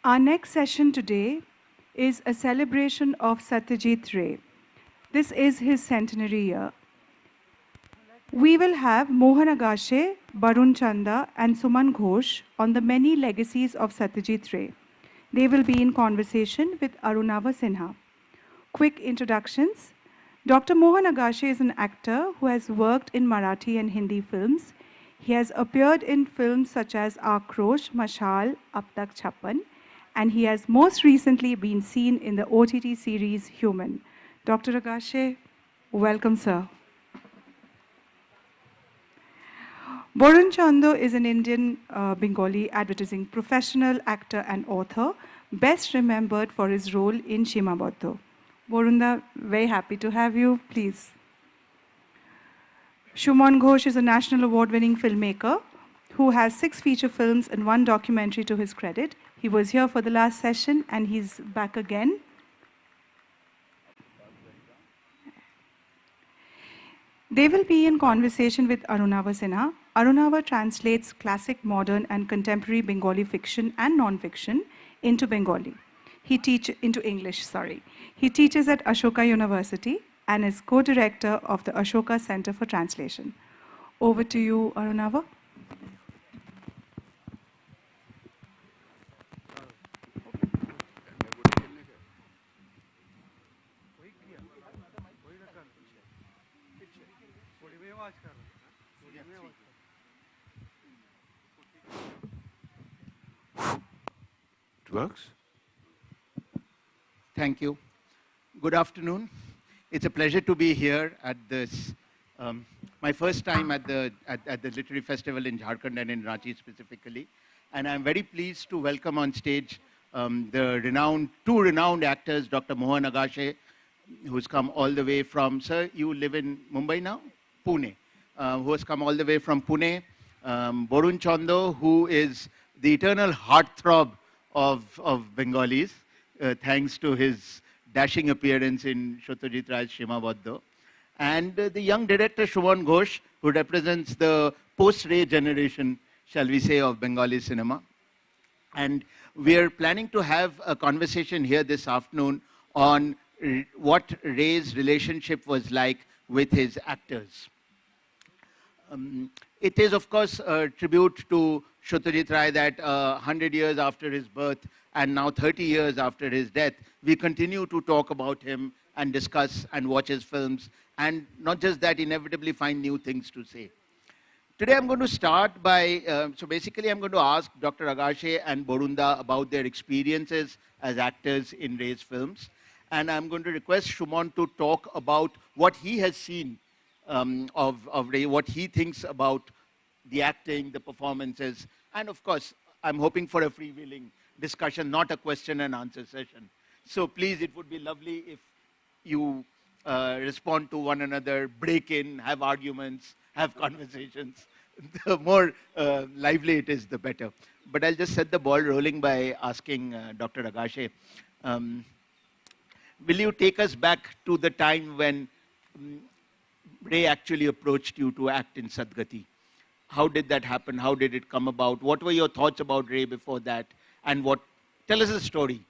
Our next session today is a celebration of Satyajit Ray. This is his centenary year. We will have Mohan Agashe, Barun, Chanda, and Suman Ghosh on the many legacies of Satyajit Ray. They will be in conversation with Arunava Sinha. Quick introductions. Dr. Mohan Agashe is an actor who has worked in Marathi and Hindi films. He has appeared in films such as Akrosh, Mashal, Ab Tak Chappan, and he has most recently been seen in the OTT series Human. Dr. Agashe, welcome, sir. Barun Chanda is an Indian Bengali advertising professional, actor, and author, best remembered for his role in Shimabaddo. Barunda, very happy to have you. Please. Suman Ghosh is a national award-winning filmmaker who has 6 feature films and 1 documentary to his credit. He was here for the last session and he's back again. They will be in conversation with Arunava Sinha. Arunava translates classic, modern, and contemporary Bengali fiction and non-fiction into Bengali. Into English, sorry. He teaches at Ashoka University and is co-director of the Ashoka Center for Translation. Over to you, Arunava. It works? Thank you. Good afternoon. It's a pleasure to be here at this, my first time at the Literary Festival in Jharkhand and in Ranchi specifically. And I'm very pleased to welcome on stage the two renowned actors, Dr. Mohan Agashe, who's come all the way from, sir, you live in Mumbai now? Pune. Who has come all the way from Pune. Barun Chanda, who is the eternal heartthrob of Bengalis, thanks to his dashing appearance in Satyajit Ray's Shimabaddo. And the young director Suman Ghosh, who represents the post-Ray generation, shall we say, of Bengali cinema. And we are planning to have a conversation here this afternoon on what Ray's relationship was like with his actors. It is, of course, a tribute to Satyajit Ray that 100 years after his birth and now 30 years after his death, we continue to talk about him and discuss and watch his films. And not just that, inevitably find new things to say. Today I'm going to start by, so basically I'm going to ask Dr. Agashe and Barunda about their experiences as actors in Ray's films. And I'm going to request Suman to talk about what he has seen of Ray, what he thinks about the acting, the performances, and of course, I'm hoping for a freewheeling discussion, not a question and answer session. So please, it would be lovely if you respond to one another, break in, have arguments, have conversations. The more lively it is, the better. But I'll just set the ball rolling by asking Dr. Agashe, will you take us back to the time when Ray actually approached you to act in Sadgati? How did that happen? How did it come about? What were your thoughts about Ray before that? And tell us a story.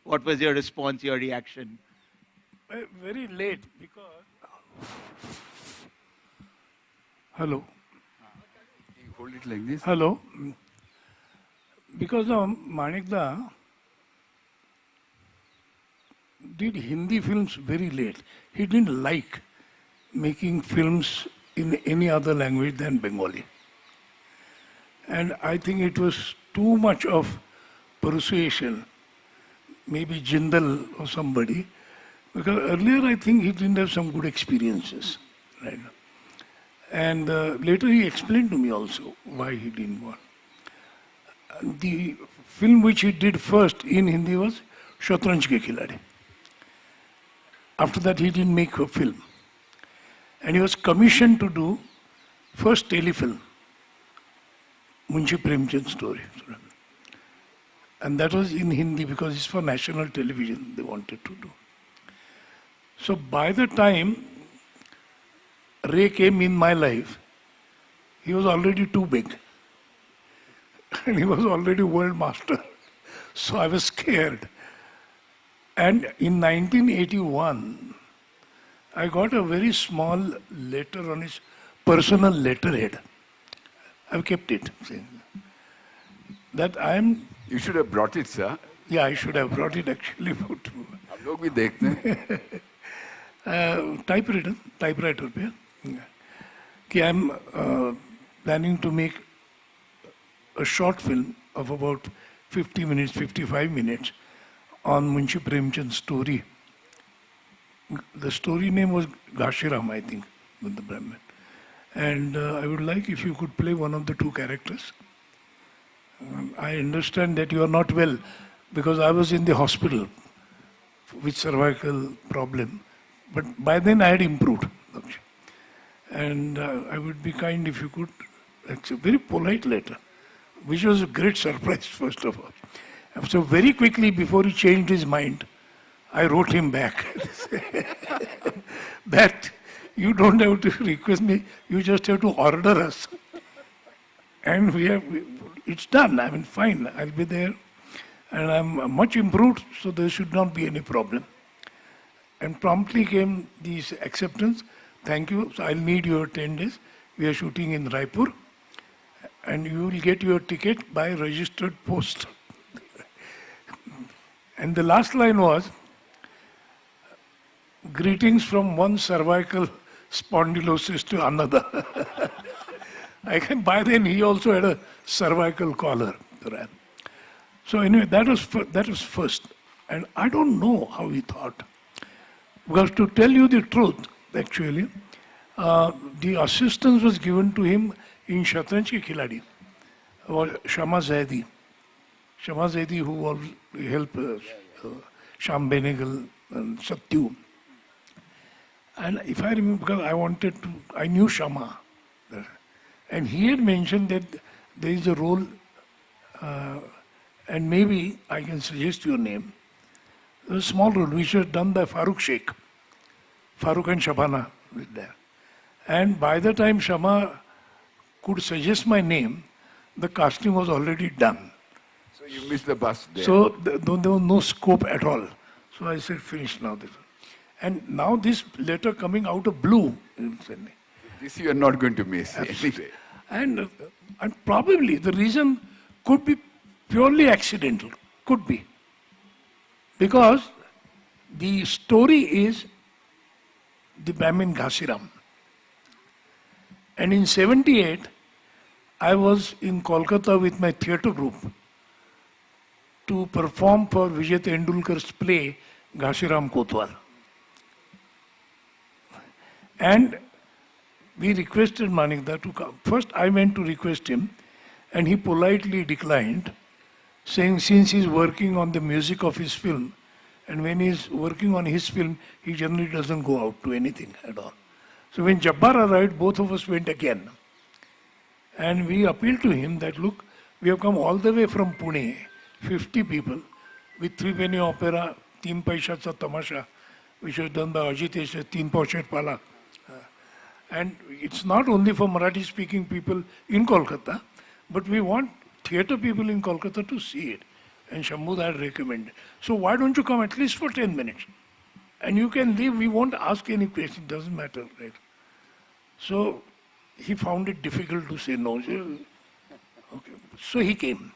What was your response, your reaction? Very late because... Hello. You hold it like this? Hello. Because Manikda did Hindi films very late. He didn't like making films in any other language than Bengali. And I think it was too much of persuasion, maybe Jindal or somebody, because earlier I think he didn't have some good experiences. Right? And later he explained to me also why he didn't want. The film which he did first in Hindi was Shatranj Ke Khiladi. After that he didn't make a film. And he was commissioned to do first telefilm, Munshi Premchand's story. And that was in Hindi because it's for national television they wanted to do. So by the time Ray came in my life, he was already too big. And he was already world master. So I was scared. And in 1981, I got a very small letter on his personal letterhead. I've kept it. That I am. You should have brought it, sir. Yeah, I should have brought it actually. हम लोग भी देखते हैं. Typewriter पे. कि I am planning to make a short film of about 50 minutes, 55 minutes on Munshi Premchand's story. The story name was Gashiram, I think, with the Brahmin. And I would like if you could play one of the two characters. I understand that you are not well because I was in the hospital with cervical problem. But by then I had improved. And I would be kind if you could. It's a very polite letter, which was a great surprise, first of all. So very quickly, before he changed his mind, I wrote him back that you don't have to request me, you just have to order us. And it's done. I mean, fine, I'll be there. And I'm much improved, so there should not be any problem. And promptly came this acceptance. Thank you. So I'll need your 10 days. We are shooting in Raipur. And you will get your ticket by registered post. And the last line was, greetings from one cervical spondylosis to another. By then he also had a cervical collar. So anyway, that was first. And I don't know how he thought. Because to tell you the truth, actually, the assistance was given to him in Shatranj Ki Khiladi, or Shama Zaidi. Shama Zaidi, who will help Sham Benegal and Satyu. And if I remember, because I knew Shama. And he had mentioned that there is a role, and maybe I can suggest your name. There's a small role which was done by Farooq Sheikh. Farooq and Shabana were there. And by the time Shama could suggest my name, the casting was already done. So you missed the bus there. So there was no scope at all. So I said, finish now. And now this letter coming out of blue. This you are not going to miss. Anyway. And probably the reason could be purely accidental. Could be. Because the story is the Brahmin Ghasiram. And in 78, I was in Kolkata with my theatre group to perform for Vijay Tendulkar's play Ghasiram Kotwal. And we requested Manikda to come. First I went to request him and he politely declined, saying since he's working on the music of his film, and when he's working on his film, he generally doesn't go out to anything at all. So when Jabbar arrived, both of us went again. And we appealed to him that, look, we have come all the way from Pune, 50 people, with 3 penny opera, 3 Paishatsa Tamasha, which was done by Ajitesh, 3 Pochet Pala. And it's not only for Marathi-speaking people in Kolkata, but we want theatre people in Kolkata to see it. And Shambhu had recommended. So why don't you come at least for 10 minutes? And you can leave, we won't ask any question, doesn't matter, right? So he found it difficult to say no. Okay. So he came.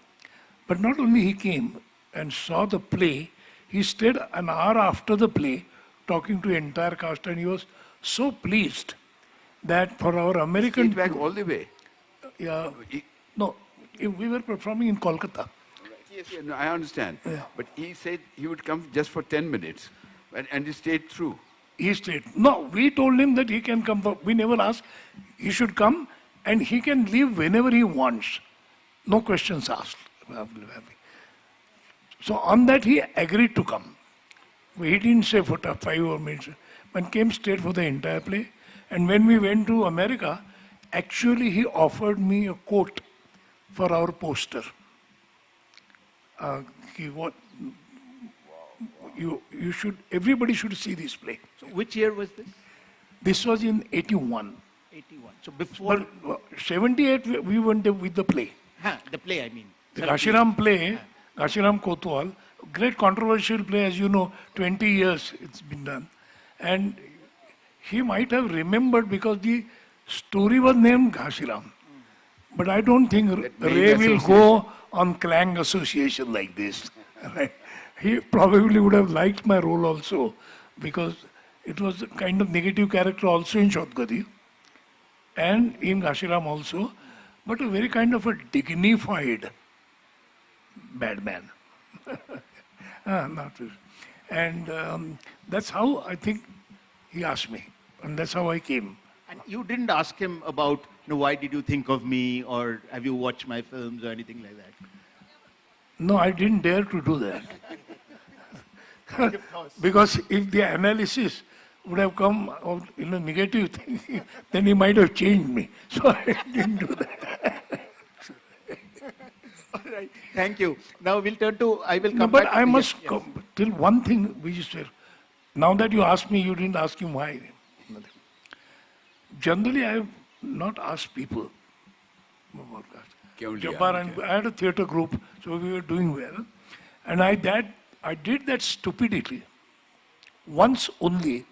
But not only he came and saw the play, he stayed an hour after the play talking to the entire cast, and he was so pleased that for our American... Stayed back all the way? Yeah. No, we were performing in Kolkata. Yes, no, I understand. Yeah. But he said he would come just for 10 minutes and he stayed through. He stayed. No, we told him that he can come. We never asked. He should come and he can leave whenever he wants. No questions asked. So on that he agreed to come. He didn't say for 5 or minutes, but came straight for the entire play. And when we went to America, actually he offered me a coat for our poster. Everybody should see this play. So which year was this? This was in 81. 81. So before But 78, we went there with the play. the play, I mean. The 70. Gashiram play, Gashiram Kotwal, great controversial play, as you know, 20 years it's been done. And he might have remembered because the story was named Gashiram. But I don't think Ray will go on clang association like this. Right? He probably would have liked my role also because it was a kind of negative character also in Shodgadi and in Gashiram also, but a very kind of a dignified bad man. Not really. And that's how I think he asked me, and that's how I came. And you didn't ask him about, why did you think of me, or have you watched my films or anything like that? No, I didn't dare to do that. Because if the analysis would have come out in a negative thing, then he might have changed me. So I didn't do that. All right. Thank you. Now we'll turn to, I will come No, but back. I must Yes. tell one thing, which is, now that you asked me, you didn't ask him why. Generally, I have not asked people about that. Jabbar and I had a theatre group, so we were doing well. And I did that stupidity once only,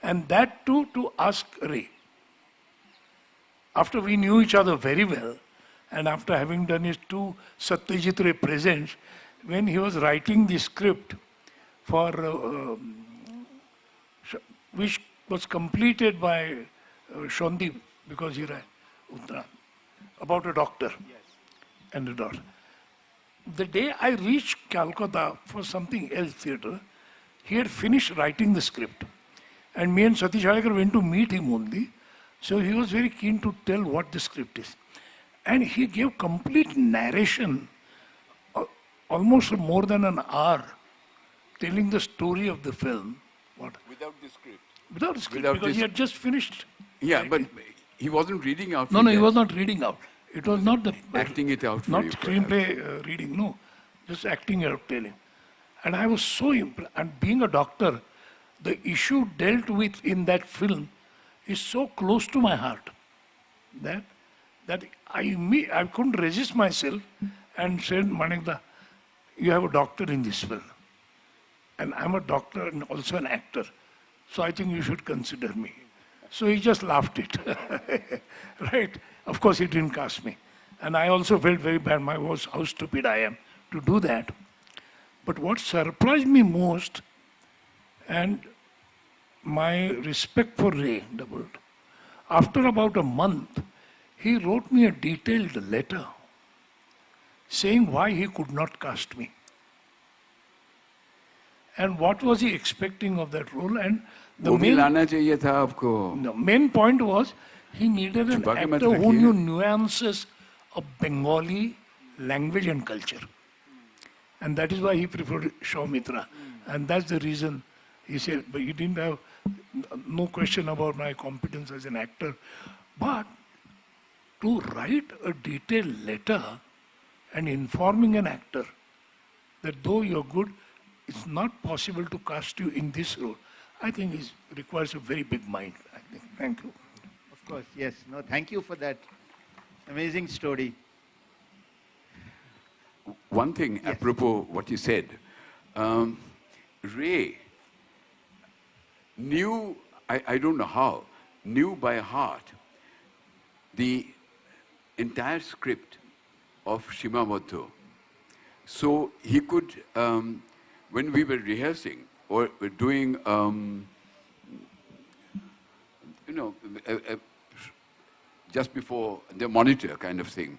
and that too to ask Ray. After we knew each other very well, and after having done his 2 Satyajit Ray presents, when he was writing the script for which was completed by Shondeep, because he read Uttara, about a doctor and a daughter. The day I reached Calcutta for something else theatre, he had finished writing the script. And me and Satish Ayakar went to meet him only. So he was very keen to tell what the script is. And he gave complete narration, almost more than an hour, telling the story of the film. What? Without the script. Without the script, Without because this- he had just finished. Yeah, but he wasn't reading out. No, from no, he there. was not reading out. It was not the Acting it out for not you, screenplay reading. No, just acting it out, telling. And I was so impressed. And being a doctor, the issue dealt with in that film is so close to my heart that I couldn't resist myself and said, Manikda, you have a doctor in this film, and I'm a doctor and also an actor, so I think you should consider me. So he just laughed it, right? Of course, he didn't cast me. And I also felt very bad, how stupid I am to do that. But what surprised me most, and my respect for Ray doubled, after about a month, he wrote me a detailed letter saying why he could not cast me. And what was he expecting of that role? And the वो भी main लाना चाहिए था आपको. the main point was he needed an छुपा के मत actor who रखिए. knew nuances of Bengali language and culture. And that is why he preferred Shaumitra. And that's the reason he said, but he didn't have no question about my competence as an actor. But to write a detailed letter and informing an actor that though you're good, it's not possible to cast you in this role, I think it requires a very big mind. I think. Thank you. Of course, yes. No, thank you for that amazing story. One thing, apropos what you said, Ray knew, I don't know how, knew by heart the entire script of Shimamotto. So he could, when we were rehearsing or were doing, just before the monitor kind of thing,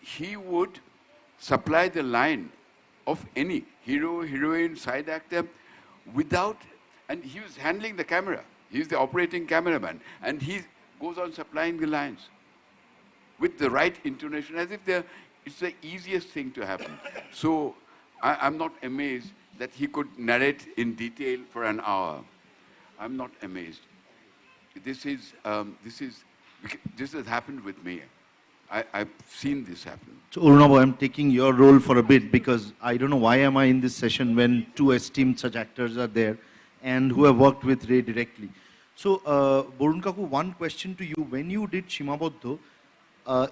he would supply the line of any hero, heroine, side actor without, and he was handling the camera. He's the operating cameraman, and he goes on supplying the lines with the right intonation, as if it's the easiest thing to happen. So I'm not amazed that he could narrate in detail for an hour. I'm not amazed. This has happened with me. I've seen this happen. So Arunava, I'm taking your role for a bit because I don't know why am I in this session when 2 esteemed such actors are there and who have worked with Ray directly. So, Barun Kaku, one question to you. When you did Shimabodho,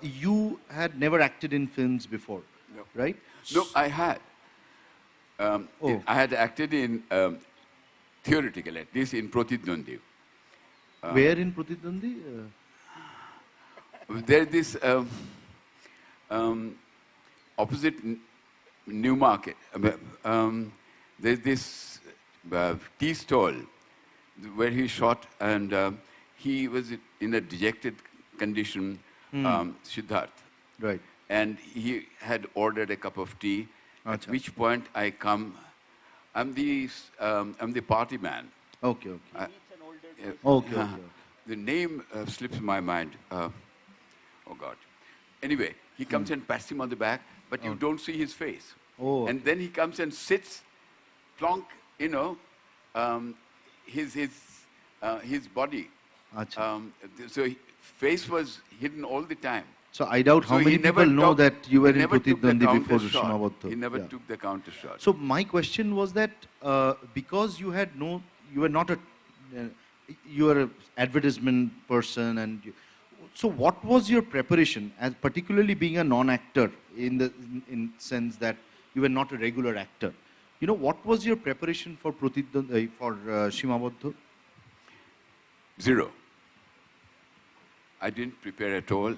you had never acted in films before, No. right? No, I had. Oh. I had acted in, theoretical at least, in Pratidwandi. Where in Pratidwandi? There's this opposite Newmarket. There's this tea stall where he shot, and he was in a dejected condition, Siddharth. Right. And he had ordered a cup of tea, at Acha. which point I come. I'm the party man. Okay, okay. Okay, Okay. The name slips my mind. Oh God. Anyway, he comes and pats him on the back, but you don't see his face. Oh. And then he comes and sits, plonk, his body. Acha. So face was hidden all the time. So I doubt how So he many never people know took- that you were he in never took the Pratidwandi counter before shot. Shimabodho. He never Yeah. took the counter shot. So my question was that because you were not you were an advertisement person, and so what was your preparation, as particularly being a non-actor in sense that you were not a regular actor? What was your preparation for Shimabodho? Zero. I didn't prepare at all.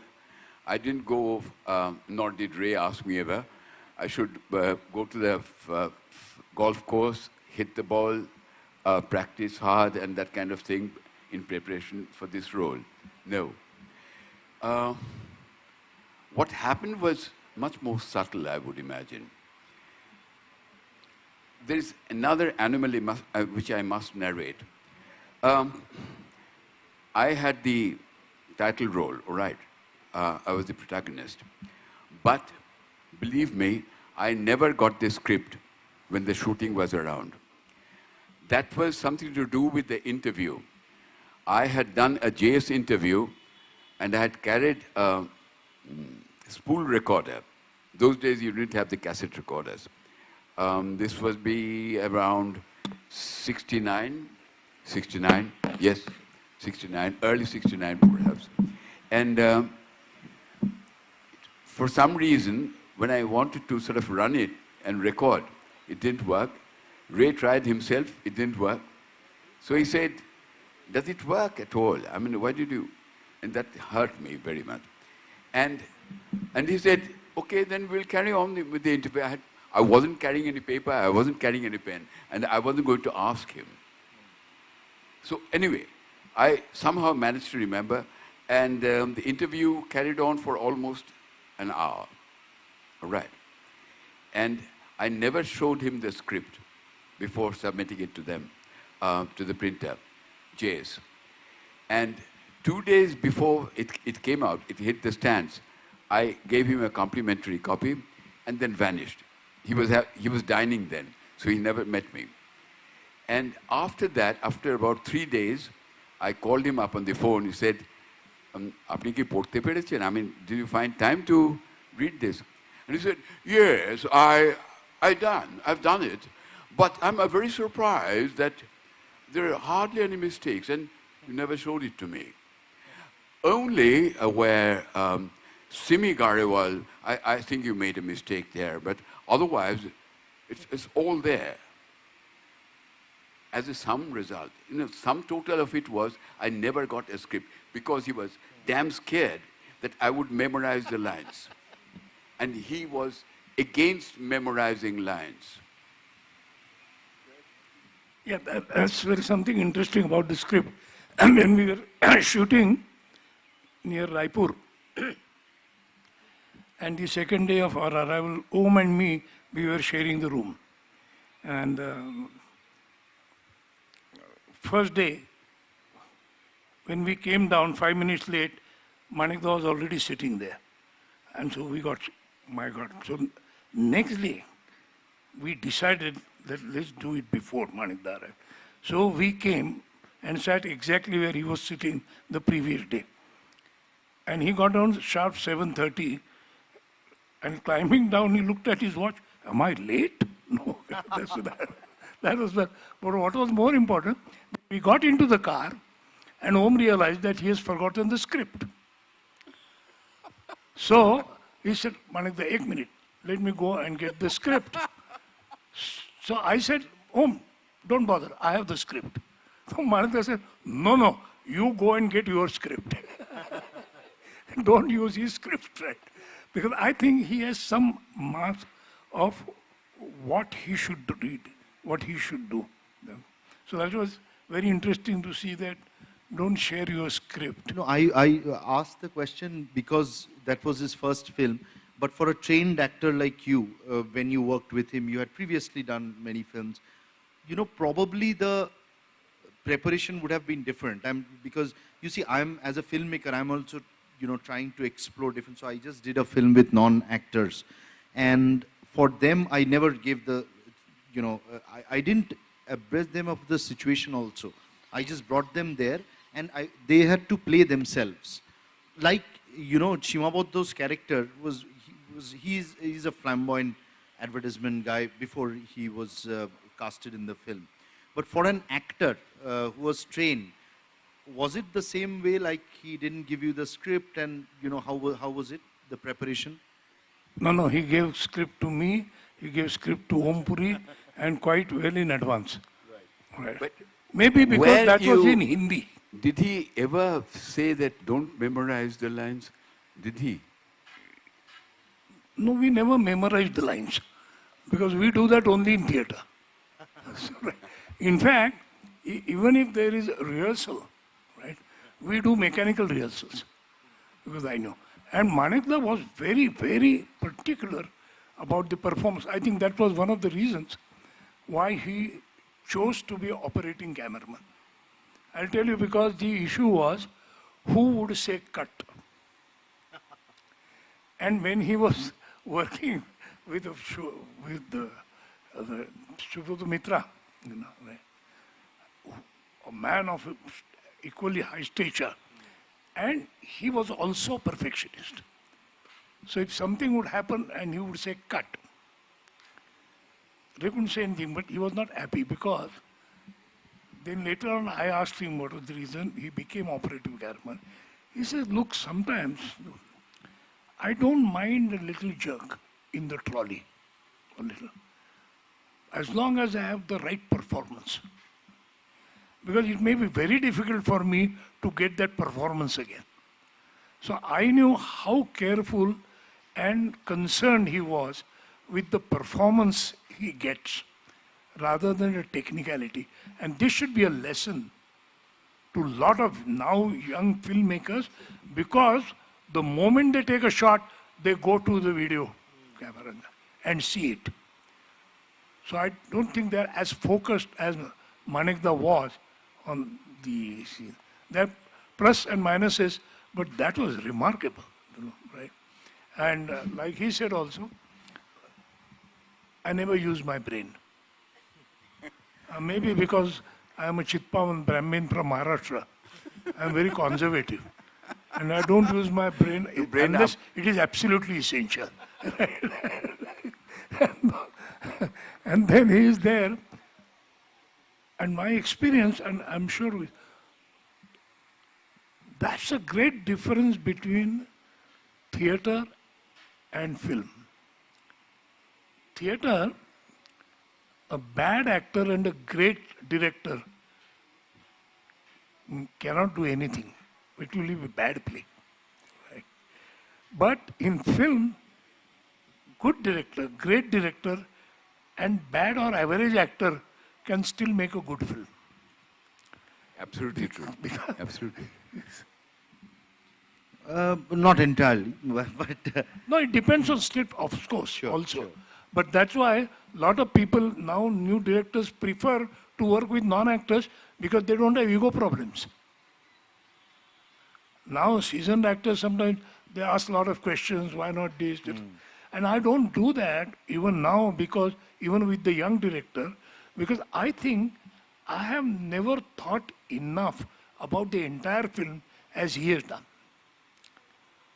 I didn't go, nor did Ray ask me ever. I should go to the golf course, hit the ball, practice hard, and that kind of thing in preparation for this role. No. What happened was much more subtle, I would imagine. There is another anomaly which I must narrate. I had the title role, all right. I was the protagonist. But believe me, I never got the script when the shooting was around. That was something to do with the interview. I had done a JS interview, and I had carried a spool recorder. Those days you didn't have the cassette recorders. This was around 69, yes, 69, early 69 perhaps. And for some reason, when I wanted to sort of run it and record, it didn't work. Ray tried himself, it didn't work. So he said, does it work at all? I mean, what did you do? And that hurt me very much. And he said, okay, then we'll carry on with the interview. I wasn't carrying any paper, I wasn't carrying any pen, and I wasn't going to ask him. So anyway, I somehow managed to remember, and the interview carried on for almost an hour. All right. And I never showed him the script before submitting it to them, to the printer, Jays. And 2 days before it came out, it hit the stands, I gave him a complimentary copy and then vanished. He was dining then, so he never met me. And after that, after about 3 days, I called him up on the phone. He said, "Apni ki porte perechen? I mean, did you find time to read this?" And he said, "Yes, I've done it, but I'm very surprised that there are hardly any mistakes, and you never showed it to me. Only where Simi Garewal, I think you made a mistake there, but otherwise, it's all there." As a sum result, sum total of it was I never got a script because he was damn scared that I would memorize the lines. And he was against memorizing lines. Yeah, that's very something interesting about the script. And when we were shooting near Raipur, and the second day of our arrival, Om and me, we were sharing the room. And first day, when we came down 5 minutes late, Manikda was already sitting there. And so we got, my God. So next day, we decided that let's do it before Manikda arrived. So we came and sat exactly where he was sitting the previous day. And he got down sharp 7:30, and climbing down, he looked at his watch. Am I late? No, that was that. But what was more important, we got into the car, And Om realized that he has forgotten the script. So he said, Manikda, ek minute, let me go and get the script. So I said, Om, don't bother, I have the script. So Manikda said, no, you go and get your script. Don't use his script, right? Because I think he has some mark of what he should read, what he should do. So that was very interesting to see that. Don't share your script. No, I asked the question because that was his first film. But for a trained actor like you, when you worked with him, you had previously done many films. You know, probably the preparation would have been different. Because you see, as a filmmaker, I'm also, trying to explore different. So I just did a film with non-actors, and for them, I never gave the, I didn't abreast them of the situation also. I just brought them there. And they had to play themselves. Like, Shimaboddo's character he's a flamboyant advertisement guy before he was casted in the film. But for an actor who was trained, was it the same way, like he didn't give you the script and, how was it, the preparation? No, he gave script to me, he gave script to Om Puri, and quite well in advance. Right. But maybe because that was in Hindi. Did he ever say that don't memorize the lines? Did he? No, we never memorized the lines because we do that only in theatre. In fact, even if there is a rehearsal, right, we do mechanical rehearsals because I know. And Manikda was very, very particular about the performance. I think that was one of the reasons why he chose to be operating cameraman. I'll tell you, because the issue was who would say cut. And when he was working with the Subodh Mitra, a man of equally high stature, and he was also a perfectionist. So if something would happen and he would say cut, they couldn't say anything, but he was not happy because then later on, I asked him what was the reason he became operative cameraman. He says, look, sometimes I don't mind a little jerk in the trolley, a little, as long as I have the right performance. Because it may be very difficult for me to get that performance again. So I knew how careful and concerned he was with the performance he gets, rather than a technicality. And this should be a lesson to a lot of now young filmmakers, because the moment they take a shot, they go to the video camera and see it. So I don't think they're as focused as Manikda was on the scene. There are plus and minuses, but that was remarkable, right? And like he said also, I never use my brain. Maybe because I am a Chitpavan Brahmin from Maharashtra. I am very conservative. And I don't use my brain unless it is absolutely essential. And then he is there. And my experience, and I'm sure that's a great difference between theatre and film. Theatre, a bad actor and a great director cannot do anything. It will be a bad play. Right? But in film, good director, great director, and bad or average actor can still make a good film. Absolutely true. Absolutely. Not entirely, but No, it depends on script, of course, also. Sure. But that's why a lot of people now, new directors, prefer to work with non-actors because they don't have ego problems. Now, seasoned actors, sometimes they ask a lot of questions, why not this? And I don't do that even now, because even with the young director, because I think I have never thought enough about the entire film as he has done.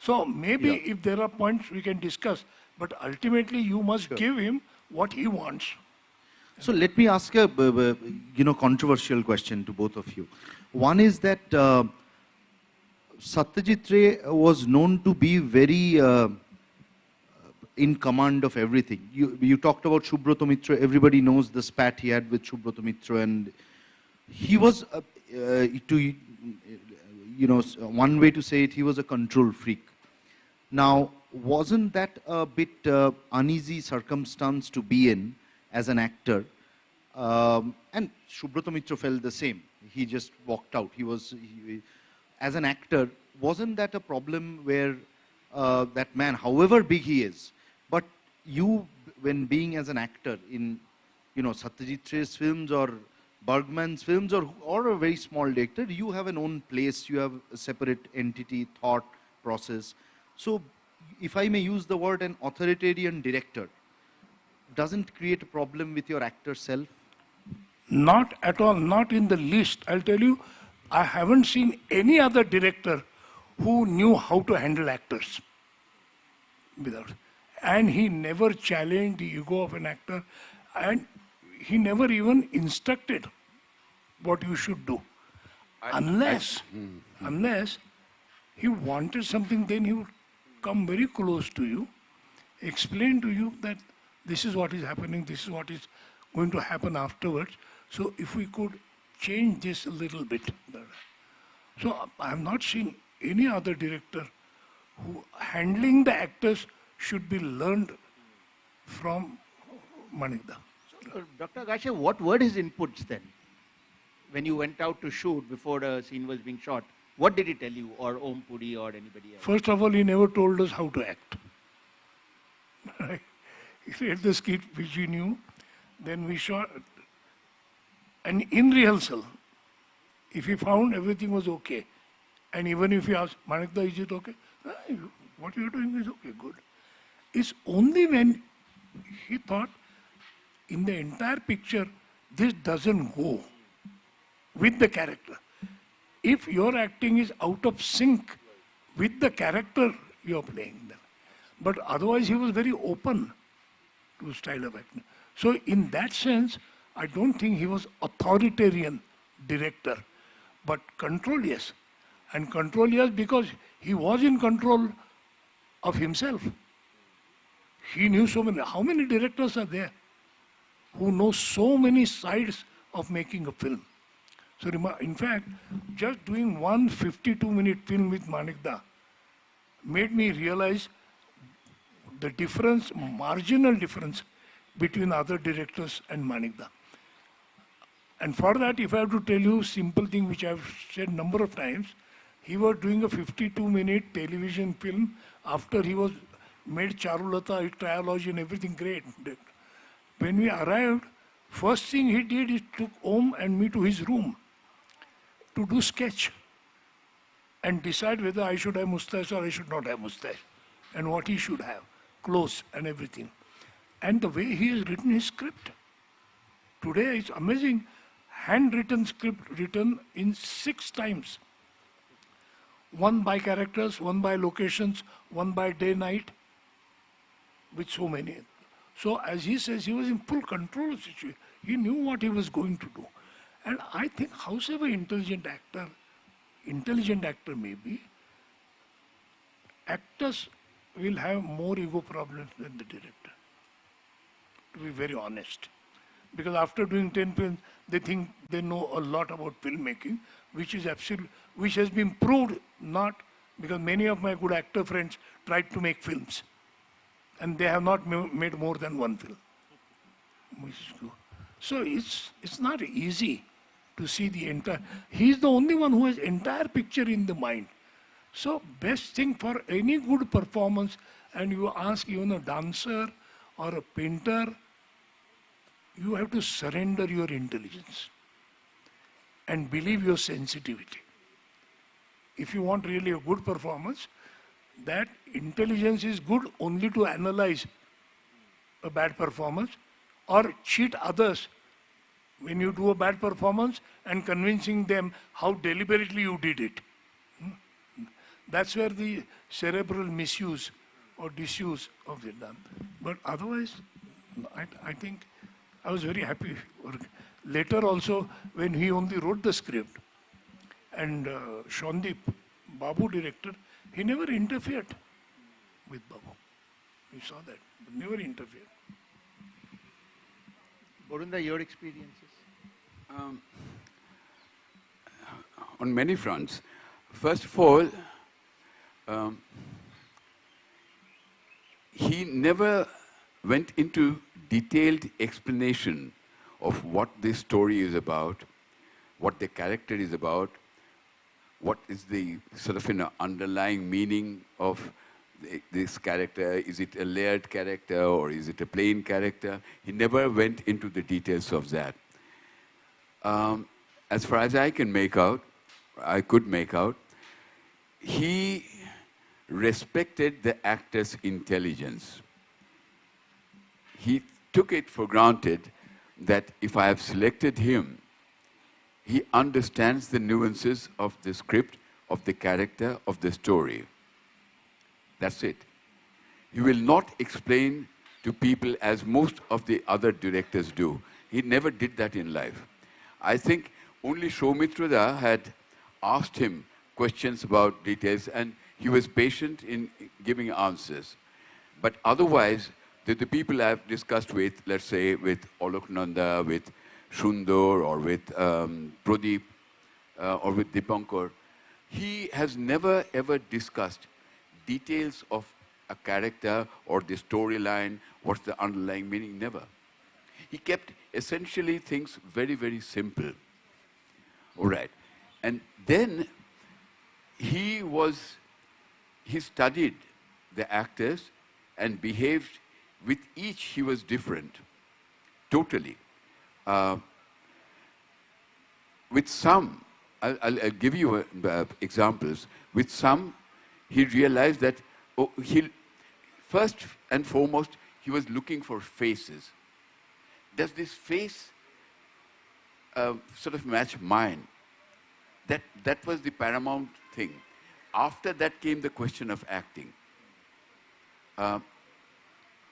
So maybe if there are points we can discuss, but ultimately you must give him what he wants. So let me ask a controversial question to both of you. One is that Satyajit Ray was known to be very in command of everything. You talked about Subrata Mitra. Everybody knows the spat he had with Subrata Mitra, and he was, one way to say it, he was a control freak. Now, wasn't that a bit uneasy circumstance to be in as an actor? And Subrata Mitra felt the same. He just walked out. As an actor, wasn't that a problem where that man, however big he is, but you, when being as an actor in, Satyajit Ray's films or Bergman's films or a very small director, you have an own place, you have a separate entity, thought, process. So, if I may use the word, an authoritarian director doesn't create a problem with your actor self? Not at all, not in the least. I'll tell you, I haven't seen any other director who knew how to handle actors. And he never challenged the ego of an actor, and he never even instructed what you should do. Unless he wanted something, then he would come very close to you, explain to you that this is what is happening, this is what is going to happen afterwards. So if we could change this a little bit. So I have not seen any other director who handling the actors should be learned from Manikda. So, Dr. Agashe, what were his inputs then? When you went out to shoot before the scene was being shot, what did he tell you, or Om Puri or anybody else? First of all, he never told us how to act. He read the script which he knew, then we shot. And in rehearsal, if he found everything was okay, and even if he asked, Manikda, is it okay? What you're doing is okay, good. It's only when he thought, in the entire picture, this doesn't go with the character. If your acting is out of sync with the character you're playing, then. But otherwise, he was very open to style of acting. So in that sense, I don't think he was authoritarian director, but control, yes. And control, yes, because he was in control of himself. He knew so many. How many directors are there who know so many sides of making a film? So in fact, just doing one 52-minute film with Manikda made me realize the difference, marginal difference between other directors and Manikda. And for that, if I have to tell you simple thing which I've said number of times, he was doing a 52-minute television film after he was made Charulata, trilogy and everything great. When we arrived, first thing he did is took Om and me to his room to do sketch and decide whether I should have mustache or I should not have mustache and what he should have, clothes and everything. And the way he has written his script. Today it's amazing. Handwritten script written in 6 times. One by characters, one by locations, one by day, night, with so many. So as he says, he was in full control of the situation. He knew what he was going to do. And I think howsoever intelligent actor maybe, actors will have more ego problems than the director, to be very honest. Because after doing 10 films, they think they know a lot about filmmaking, which has been proved not, because many of my good actor friends tried to make films, and they have not made more than one film. So it's not easy to see the entire. He's the only one who has entire picture in the mind. So best thing for any good performance, and you ask even a dancer or a painter, you have to surrender your intelligence and believe your sensitivity. If you want really a good performance, that intelligence is good only to analyze a bad performance or cheat others when you do a bad performance and convincing them how deliberately you did it. That's where the cerebral misuse or disuse of it done. But otherwise, I think I was very happy. Later also, when he only wrote the script, And Shondip, Babu director, he never interfered with Babu. We saw that, but never interfered. Barunda, your experiences? On many fronts. First of all, he never went into detailed explanation of what this story is about, what the character is about, what is the sort of underlying meaning of this character. Is it a layered character or is it a plain character? He never went into the details of that. As far as I could make out, he respected the actor's intelligence. He took it for granted that if I have selected him, he understands the nuances of the script, of the character, of the story. That's it. He will not explain to people as most of the other directors do. He never did that in life. I think only Soumitra had asked him questions about details and he was patient in giving answers. But otherwise, the people I've discussed with, let's say with Alok Nanda, with Sundar or with Pradeep or with Dipankar, he has never ever discussed details of a character or the storyline, what's the underlying meaning, never. He kept essentially things very, very simple. All right. And then he studied the actors and behaved with each he was different, totally. With some, I'll give you examples. With some, he realized that first and foremost, he was looking for faces. Does this face sort of match mine? That was the paramount thing. After that came the question of acting.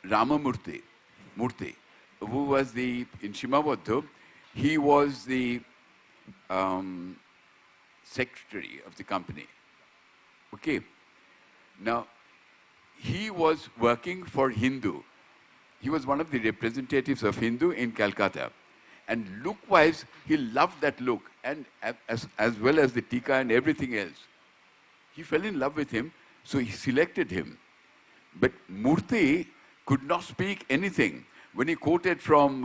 Ramamurthy, who was in Shimabadho, he was the secretary of the company. Okay. Now, he was working for Hindu. He was one of the representatives of Hindu in Calcutta. And look-wise, he loved that look, and as well as the tika and everything else. He fell in love with him, so he selected him. But Murthy could not speak anything. When he quoted from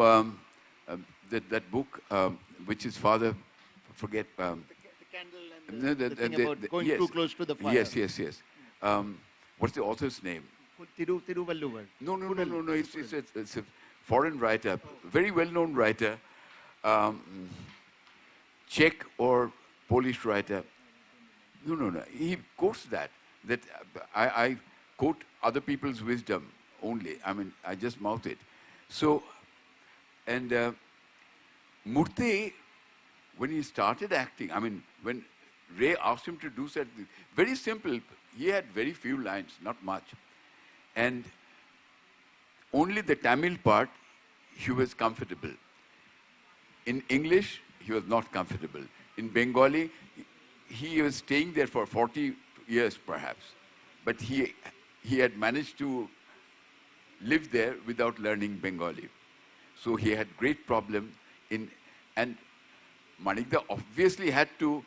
that book, which his father, forget... the candle and the thing about going yes, too close to the fire. Yes. What's the author's name? Tiruvalluvar. No. It's a foreign writer, very well-known writer, Czech or Polish writer. No. He quotes that I quote other people's wisdom only. I mean, I just mouth it. So, and Murthy, when he started acting, I mean, when Ray asked him to do something, very simple, he had very few lines, not much. And only the Tamil part, he was comfortable. In English, he was not comfortable. In Bengali, he was staying there for 40 years perhaps. But he had managed to live there without learning Bengali. So he had great problem and Manikda obviously had to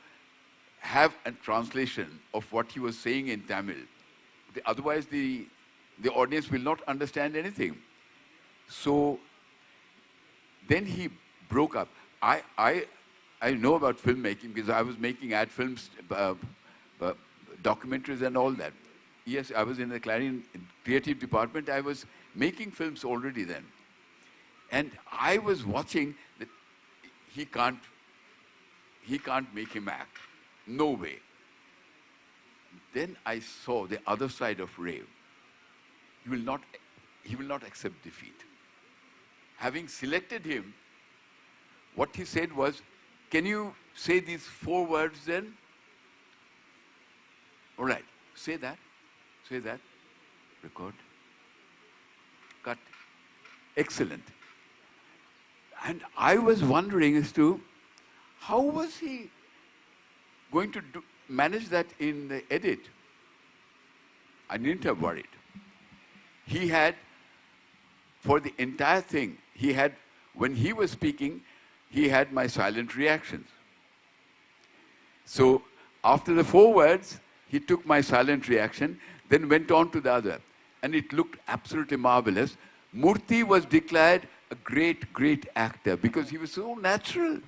have a translation of what he was saying in Tamil. Otherwise, the audience will not understand anything. So then he broke up. I know about filmmaking because I was making ad films, documentaries and all that. Yes, I was in the Clarion creative department. I was making films already then. And I was watching that he can't make him act. No way. Then I saw the other side of Ray. He will not accept defeat. Having selected him, what he said was, can you say these 4 words then? All right, say that. Record. Cut. Excellent. And I was wondering as to how was he going to manage that in the edit? I didn't have worried. He had, for the entire thing, he had, when he was speaking, he had my silent reactions. So after the 4 words, he took my silent reaction, then went on to the other. And it looked absolutely marvelous. Murthy was declared a great, great actor because he was so natural.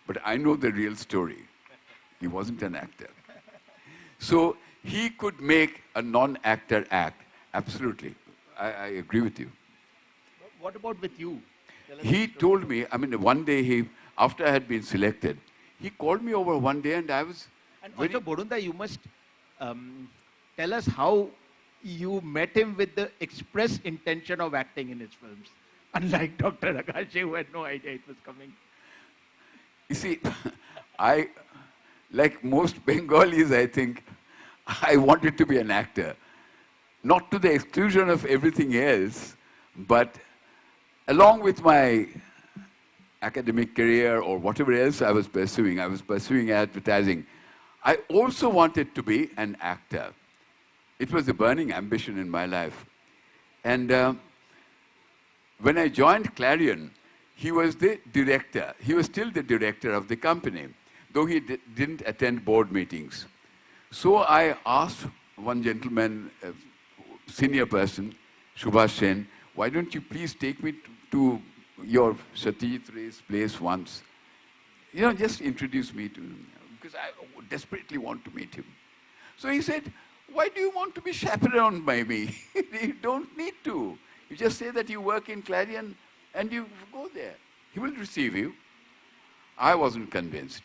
But I know the real story. He wasn't an actor. So he could make a non-actor act. Absolutely. I agree with you. What about with you? He told me, I mean, one day after I had been selected, he called me over one day and I was And very... also, Borunda, you must tell us how you met him with the express intention of acting in his films. Unlike Dr. Agashe, who had no idea it was coming. You see, like most Bengalis, I think, I wanted to be an actor. Not to the exclusion of everything else, but along with my academic career or whatever else I was pursuing advertising, I also wanted to be an actor. It was a burning ambition in my life. And when I joined Clarion, he was the director. He was still the director of the company, though he didn't attend board meetings. So I asked one gentleman, a senior person, Subhash Sen, why don't you please take me to your Satyajit Ray's place once? You know, just introduce me to him, because I desperately want to meet him. So he said, why do you want to be chaperoned by me? You don't need to. You just say that you work in Clarion and you go there. He will receive you. I wasn't convinced.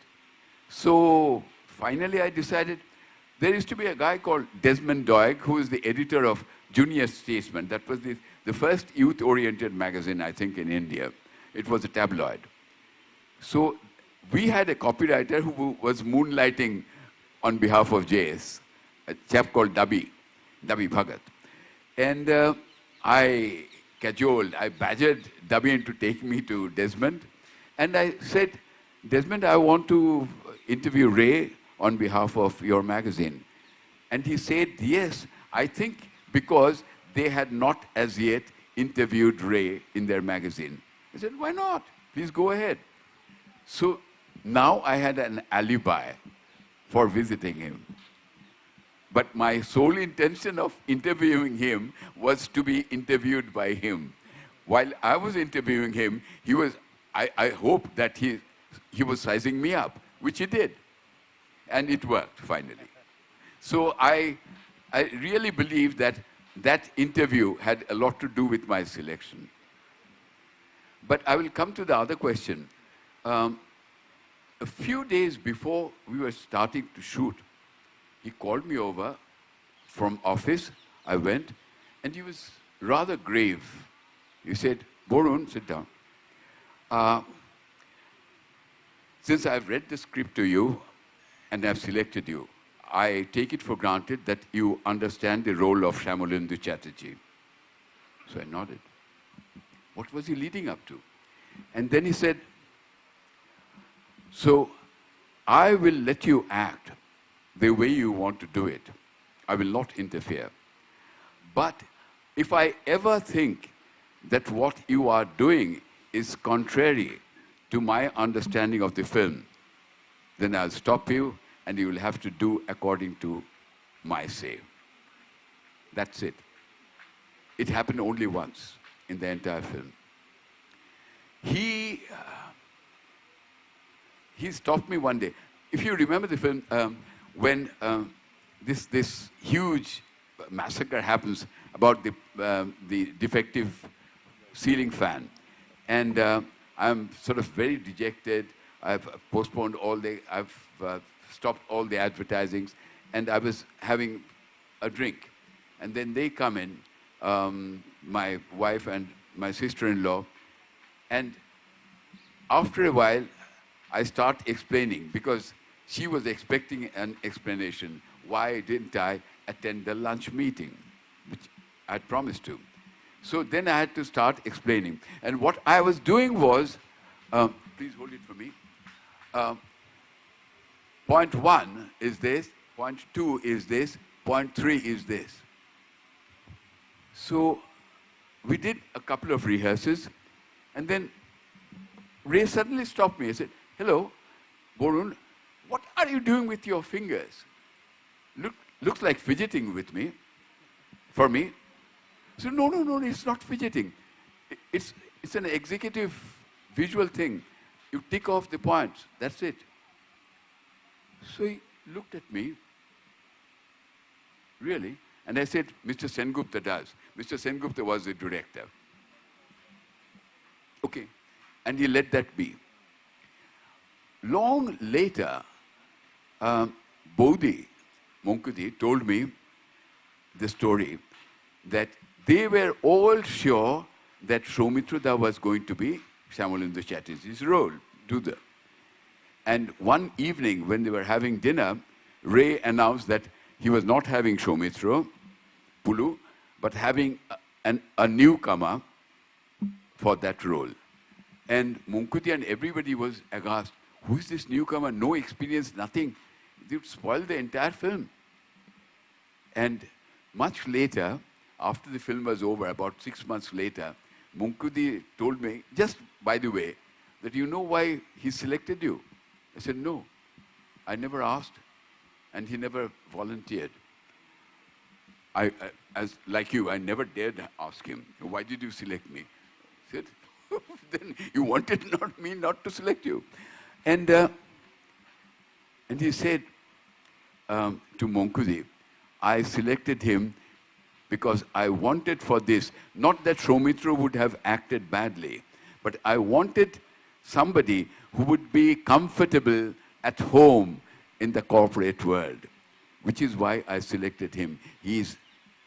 So finally I decided there used to be a guy called Desmond Doig, who is the editor of Junior Statesman. That was the first youth-oriented magazine, I think, in India. It was a tabloid. So we had a copywriter who was moonlighting on behalf of JS, a chap called Dabi Bhagat. And I badgered Dabi into taking me to Desmond. And I said, Desmond, I want to interview Ray on behalf of your magazine. And he said, yes, I think because they had not as yet interviewed Ray in their magazine. I said, why not? Please go ahead. So now I had an alibi for visiting him. But my sole intention of interviewing him was to be interviewed by him. While I was interviewing him, I hoped that he was sizing me up, which he did. And it worked, finally. So I really believe that that interview had a lot to do with my selection. But I will come to the other question. A few days before we were starting to shoot, he called me over from office. I went, and he was rather grave. He said, Barun, sit down. Since I've read the script to you and I've selected you, I take it for granted that you understand the role of Shyamulendu Chatterjee. So I nodded. What was he leading up to? And then he said, so I will let you act the way you want to do it. I will not interfere. But if I ever think that what you are doing is contrary to my understanding of the film, then I'll stop you and you will have to do according to my say. That's it. It happened only once in the entire film. He stopped me one day. If you remember the film, when this huge massacre happens about the defective ceiling fan, and I'm sort of very dejected. I've postponed I've stopped all the advertisings, and I was having a drink. And then they come in, my wife and my sister-in-law, and after a while, I start explaining, because she was expecting an explanation. Why didn't I attend the lunch meeting, which I had promised to? So then I had to start explaining. And what I was doing was, please hold it for me. point 1 is this, point 2 is this, point 3 is this. So we did a couple of rehearsals, and then Ray suddenly stopped me and said, "Hello, Barun, what are you doing with your fingers? Looks like fidgeting with me, for me." I said, no, it's not fidgeting. It's an executive visual thing. You tick off the points, that's it. So he looked at me, really, and I said, "Mr. Sengupta does." Mr. Sengupta was the director. Okay, and he let that be. Long later, Bodhi Monkudi told me the story that they were all sure that Soumitra was going to be Shyamalendra Chatterjee's role, Dudha. And one evening when they were having dinner, Ray announced that he was not having Soumitra, Pulu, but having a newcomer for that role. And Monkudi and everybody was aghast. Who is this newcomer? No experience, nothing. They would spoil the entire film. And much later, after the film was over, about 6 months later, Monkudi told me, just by the way, that you know why he selected you? I said, no, I never asked, and he never volunteered. As like you, I never dared ask him, why did you select me? I said, then you wanted me not to select you. And he said to Monkudi, I selected him because I wanted for this, not that Soumitra would have acted badly, but I wanted somebody who would be comfortable at home in the corporate world, which is why I selected him. He is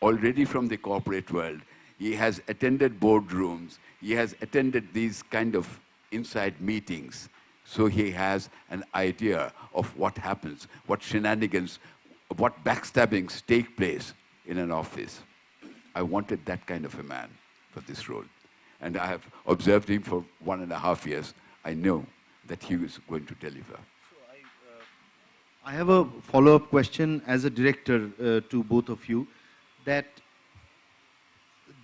already from the corporate world. He has attended boardrooms. He has attended these kind of inside meetings. So he has an idea of what happens, what shenanigans, what backstabbings take place in an office. I wanted that kind of a man for this role. And I have observed him for 1.5 years. I know that he is going to deliver. So I have a follow-up question as a director to both of you, that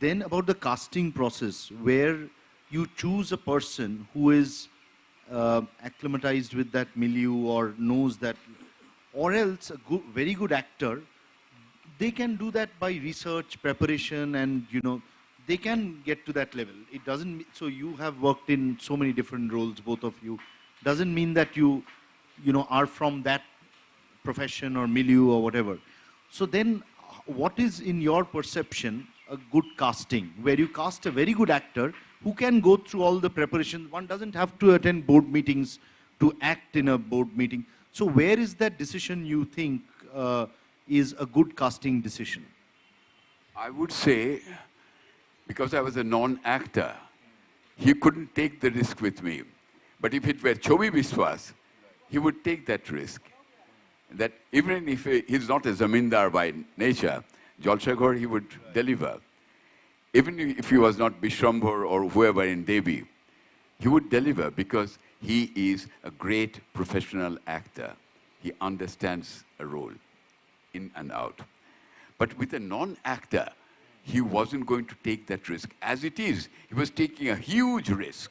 then about the casting process, where you choose a person who is acclimatized with that milieu or knows that, or else a good, very good actor, they can do that by research, preparation, and they can get to that level. It doesn't, so you have worked in so many different roles, both of you. Doesn't mean that you are from that profession or milieu or whatever. So then, what is in your perception a good casting, where you cast a very good actor who can go through all the preparation? One doesn't have to attend board meetings to act in a board meeting. So where is that decision you think is a good casting decision? I would say, because I was a non-actor, he couldn't take the risk with me. But if it were Chobi Biswas, he would take that risk. That even if he's not a zamindar by nature, Jalshaghar, he would deliver. Even if he was not Bishrambhar or whoever in Devi, he would deliver because he is a great professional actor. He understands a role in and out. But with a non-actor, he wasn't going to take that risk. As it is, he was taking a huge risk.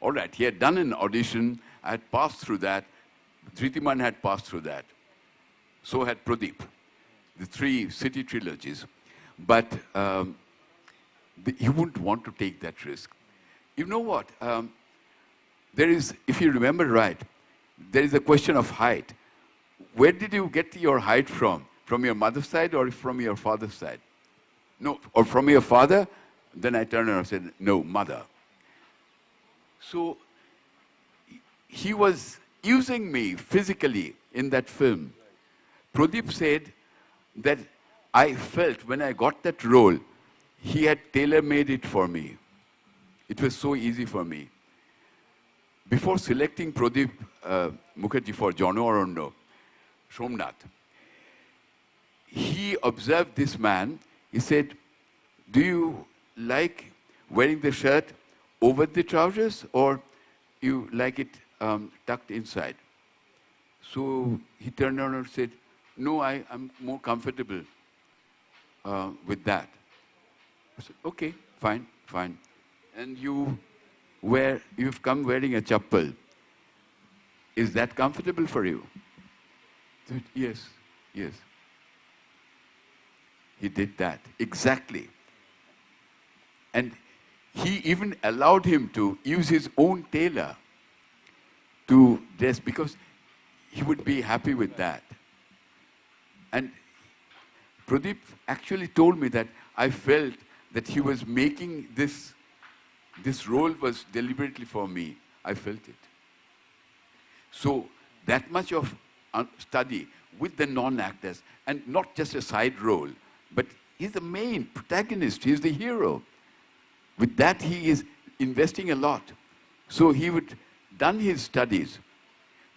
All right, he had done an audition. I had passed through that. Dhritiman had passed through that. So had Pradeep, the 3 city trilogies. But he wouldn't want to take that risk. You know what? There is, if you remember right, there is a question of height. Where did you get your height from? From your mother's side or from your father's side? No, or from your father? Then I turned around and said, no, mother. So he was using me physically in that film. Pradeep said that I felt when I got that role, he had tailor-made it for me. It was so easy for me. Before selecting Pradeep Mukherjee for Jono Orondo, Somnath, he observed this man. He said, do you like wearing the shirt over the trousers or you like it tucked inside? So he turned around and said, no, I'm more comfortable with that. I said, okay, fine, fine. And you've come wearing a chappal. Is that comfortable for you? I said, yes, yes. He did that, exactly. And he even allowed him to use his own tailor to dress because he would be happy with that. And Pradeep actually told me that I felt that he was making this role was deliberately for me. I felt it. So that much of study with the non-actors, and not just a side role, but he's the main protagonist, he's the hero. With that, he is investing a lot. So he would done his studies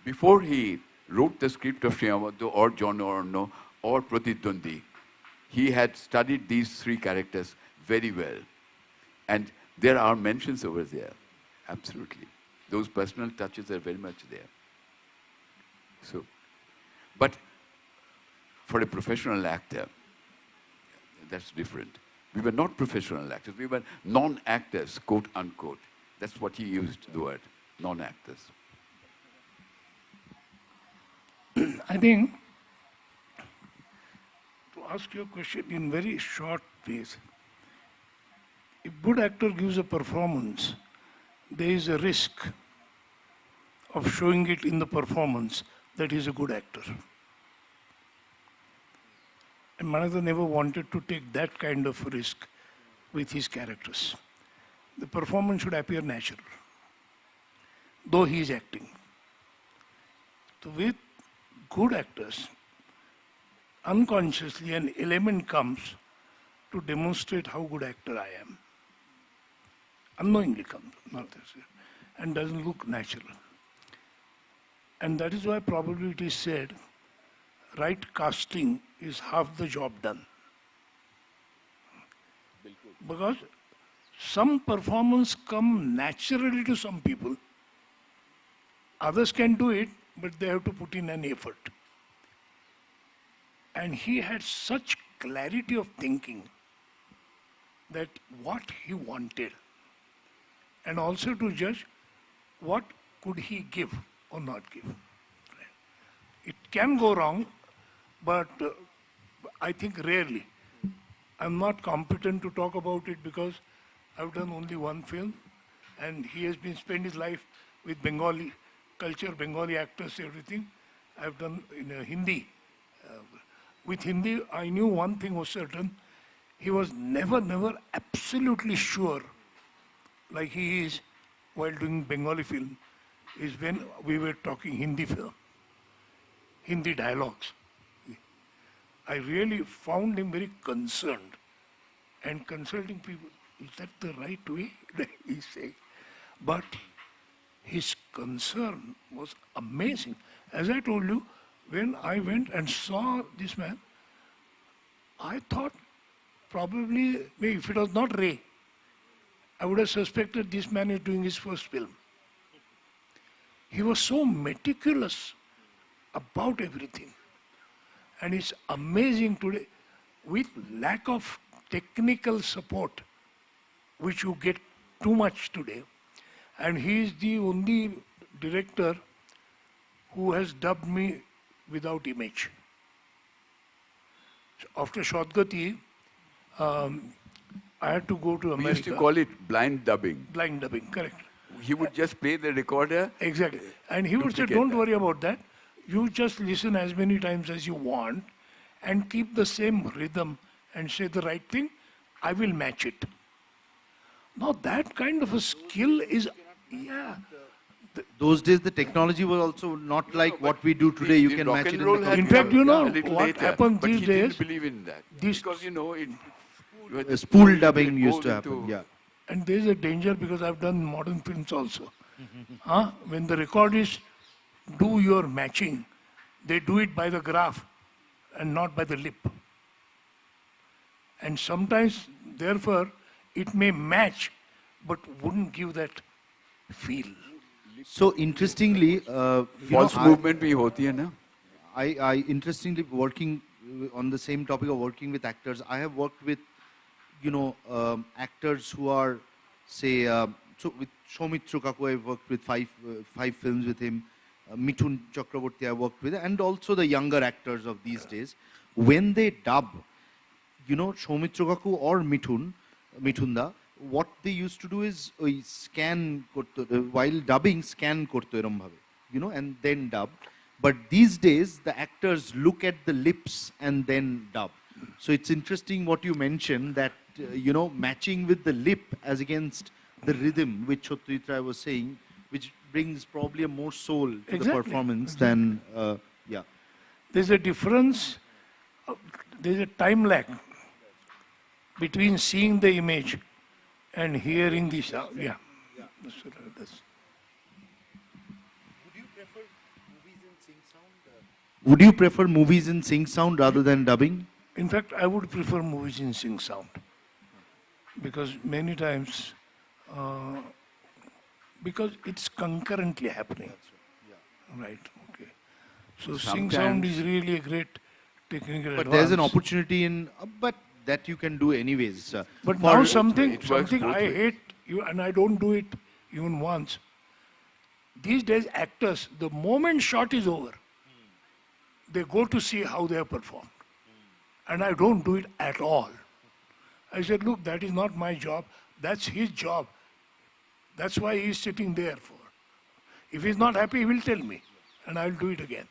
before he wrote the script of Shyamabdhu or John Orno or Pratitwandi. He had studied these three characters very well. And there are mentions over there, absolutely. Those personal touches are very much there. So, but for a professional actor, that's different. We were not professional actors. We were non-actors, quote unquote. That's what he used, the word, non-actors. I think, to ask your question in very short ways, if a good actor gives a performance, there is a risk of showing it in the performance that he's a good actor. And Manatha never wanted to take that kind of risk with his characters. The performance should appear natural, though he is acting. So with good actors, unconsciously an element comes to demonstrate how good actor I am. Unknowingly comes, not this, and doesn't look natural. And that is why probably it is said, right casting is half the job done. Because some performance come naturally to some people. Others can do it, but they have to put in an effort. And he had such clarity of thinking that what he wanted, and also to judge what could he give or not give. It can go wrong, but I think rarely. I'm not competent to talk about it because I've done only one film, and he has been spent his life with Bengali culture, Bengali actors, everything. I've done in Hindi. With Hindi, I knew one thing was certain. He was never absolutely sure, like he is while doing Bengali film, is when we were talking Hindi film, Hindi dialogues. I really found him very concerned and consulting people. Is that the right way? He's saying. But his concern was amazing. As I told you, when I went and saw this man, I thought probably, if it was not Ray, I would have suspected this man is doing his first film. He was so meticulous about everything. And it's amazing today, with lack of technical support, which you get too much today. And he is the only director who has dubbed me without image. After Shodgati, I had to go to America. We used to call it blind dubbing. Blind dubbing, correct. He would just play the recorder. Exactly. And he would say, don't worry about that. You just listen as many times as you want and keep the same rhythm and say the right thing. I will match it. Now that kind of a skill is, yeah. Those days the technology was also not like what we do today. You can match it in the computer. In fact, you know, a little what later, happens but these he days, didn't believe in that. Because, you know, Spool dubbing used to happen. Yeah. and there is a danger because I've done modern films also. When the recordists do your matching, they do it by the graph and not by the lip. And sometimes, therefore, it may match, but wouldn't give that feel. So interestingly, False movement भी होती है ना? I interestingly working on the same topic of working with actors. I have worked with, actors who are, say, so with Soumitra Kaku, I've worked with five films with him. Mithun Chakraborty I worked with, and also the younger actors of these days. When they dub, Soumitra Kaku or Mithunda, what they used to do is scan while dubbing, scan korto eram bhabe, and then dub. But these days, the actors look at the lips and then dub. So it's interesting what you mentioned that, matching with the lip as against the rhythm, which Satyajit Ray was saying, which brings probably a more soul to the performance than, yeah. There's a difference, there's a time lag between seeing the image and hearing the sound. Yeah. That's Would you prefer movies in sync sound rather than dubbing? In fact, I would prefer movies in sync sound because many times, because it's concurrently happening. Right. Okay. So sync sound is really a great technical advance. But there's an opportunity in, but that you can do anyways. But now something I hate, and I don't do it even once. These days, actors, the moment shot is over, they go to see how they have performed. And I don't do it at all. I said, look, that is not my job. That's his job. That's why he's sitting there for. If he's not happy, he will tell me. And I'll do it again.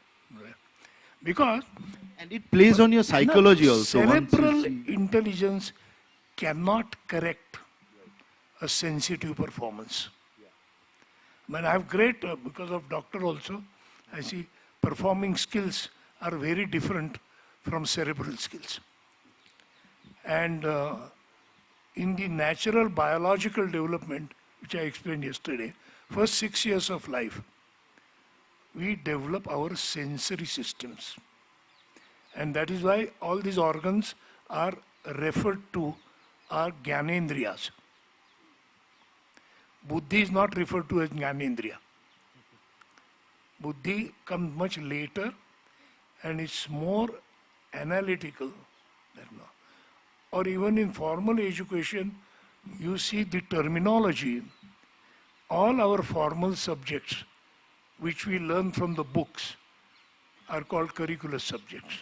Because... And it plays on your psychology also. Cerebral intelligence cannot correct a sensitive performance. When I have great, because of doctor also, I see performing skills are very different from cerebral skills. And in the natural biological development, which I explained yesterday, first 6 years of life, we develop our sensory systems. And that is why all these organs are referred to are Jnanendriyas. Buddhi is not referred to as Jnanendriya. Buddhi comes much later and it's more analytical. Or even in formal education, you see the terminology. All our formal subjects, which we learn from the books, are called curricular subjects.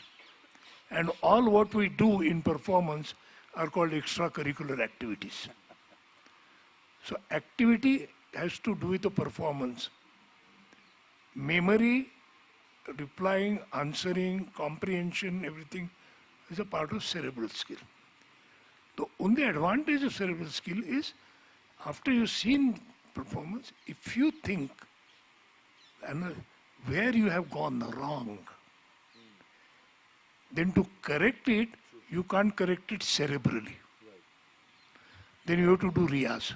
And all what we do in performance are called extracurricular activities. So activity has to do with the performance. Memory, replying, answering, comprehension, everything is a part of cerebral skill. The only advantage of cerebral skill is after you've seen performance, if you think where you have gone wrong, then to correct it, you can't correct it cerebrally. Then you have to do riyaz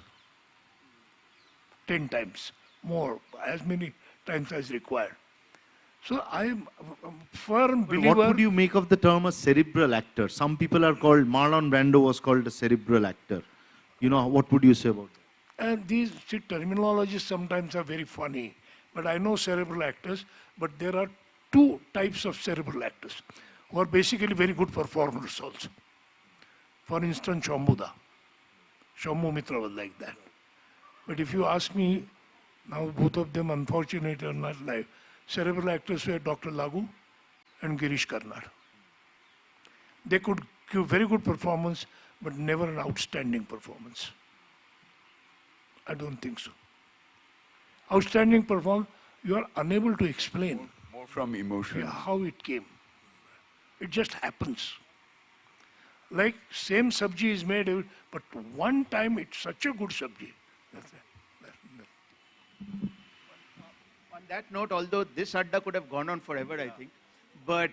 10 times, more, as many times as required. So I am a firm believer. What would you make of the term a cerebral actor? Some people are called, Marlon Brando was called a cerebral actor. What would you say about that? And these terminologies sometimes are very funny. But I know cerebral actors, but there are two types of cerebral actors who are basically very good performers also. For instance, Shambuda. Shambu Mitra was like that. But if you ask me, now both of them unfortunately are not alive. Cerebral actors were Dr. Lagu and Girish Karnad. They could give very good performance, but never an outstanding performance. I don't think so. Outstanding performance, you are unable to explain. More from emotion. How it came. It just happens. Like same sabji is made, but one time it's such a good sabji. On that note, although this adda could have gone on forever, I think, but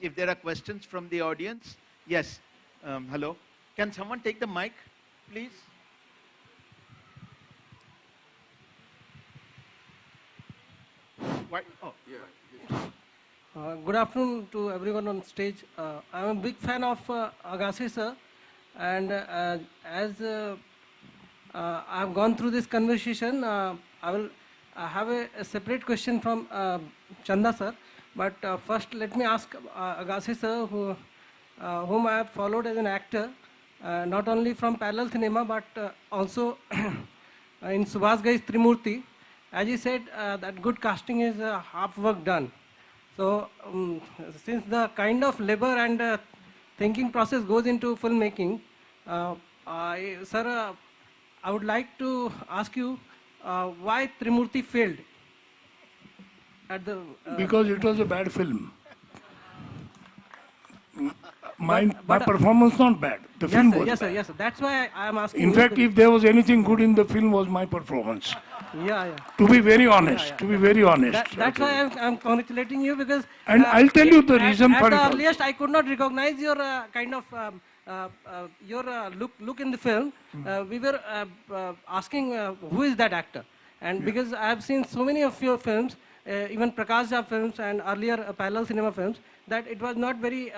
if there are questions from the audience, yes, hello. Can someone take the mic, please? What? Oh, yeah. Good afternoon to everyone on stage. I'm a big fan of Agashe sir, and as I've gone through this conversation, I have a separate question from Chanda sir, but first let me ask Agashe sir, whom I have followed as an actor, not only from parallel cinema but also in Subhash Ghai's Trimurti. As he said, that good casting is half work done. So, since the kind of labor and thinking process goes into filmmaking, sir, I would like to ask you why Trimurti failed at the. Because it was a bad film. My but, performance not bad. The film was yes, sir, bad. yes, sir. That's why I am asking. In you fact, because- if there was anything good in the film, was my performance. yeah, yeah. To be very honest, to be very honest. That's why I'm congratulating you because. And I'll tell you the reason at for the it also. earliest, I could not recognize your kind of your look in the film. We were asking who is that actor, and because I have seen so many of your films, even Prakash Jha films and earlier parallel cinema films, that it was not very.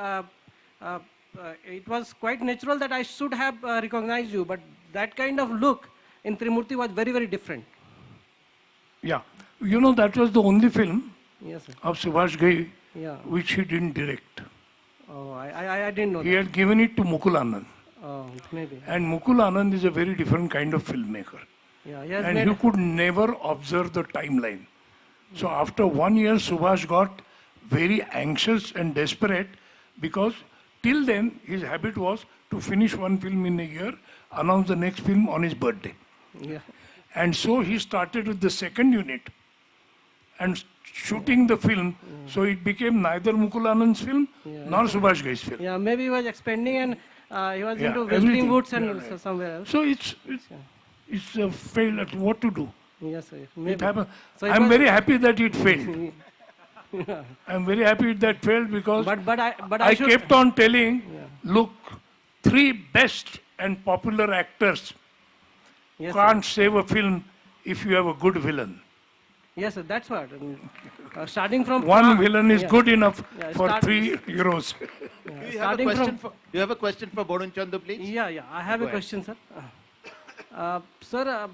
It was quite natural that I should have recognized you, but that kind of look in Trimurti was very, very different. Yeah. You know, that was the only film Yes, sir. of Subhash Ghai Yeah. which he didn't direct. Oh, I didn't know He that. had given it to Mukul Anand. Oh, maybe. And Mukul Anand is a very different kind of filmmaker. Yeah, he has And made. he could never observe the timeline. So after 1 year, Subhash got very anxious and desperate because till then his habit was to finish one film in a year, announce the next film on his birthday. Yeah. And so he started with the second unit and shooting the film. So it became neither Mukul Anand's film nor Subhash Ghai's film. Yeah, maybe he was expanding and he was Yeah, into everything. visiting woods and Yeah, right. somewhere else. So it's a failure. What to do? Yes, sir. It Maybe. happened. So it I'm was- very happy that it failed. I'm very happy that failed because But I should. kept on telling, look, three best and popular actors Yes, can't save a film if you have a good villain. Yes, sir. That's what. Starting from One villain is yeah. good enough Yeah, for start- 3 heroes. Do you have a Starting question from- for? Do you have a question for Barun Chanda, please? Yeah. I have Go a ahead. question, sir. Sir,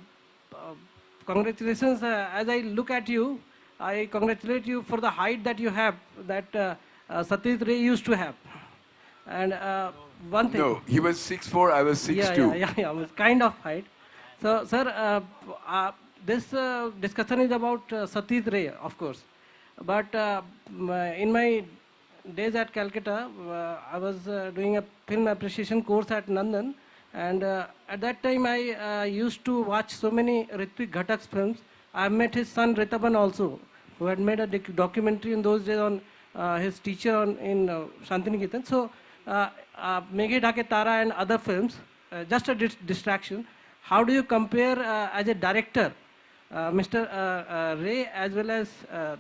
congratulations. As I look at you, I congratulate you for the height that you have, that Satyajit Ray used to have. And one thing. No, he was 6'4", I was 6'2". Yeah, it was kind of height. So, sir, this discussion is about Satyajit Ray, of course. But in my days at Calcutta, I was doing a film appreciation course at London. And at that time, I used to watch so many Ritwik Ghatak's films. I met his son Ritaban also, who had made a documentary in those days on his teacher in Shantiniketan. So, Meghe Dhake Tara and other films, just a distraction. How do you compare as a director, Mr. Ray as well as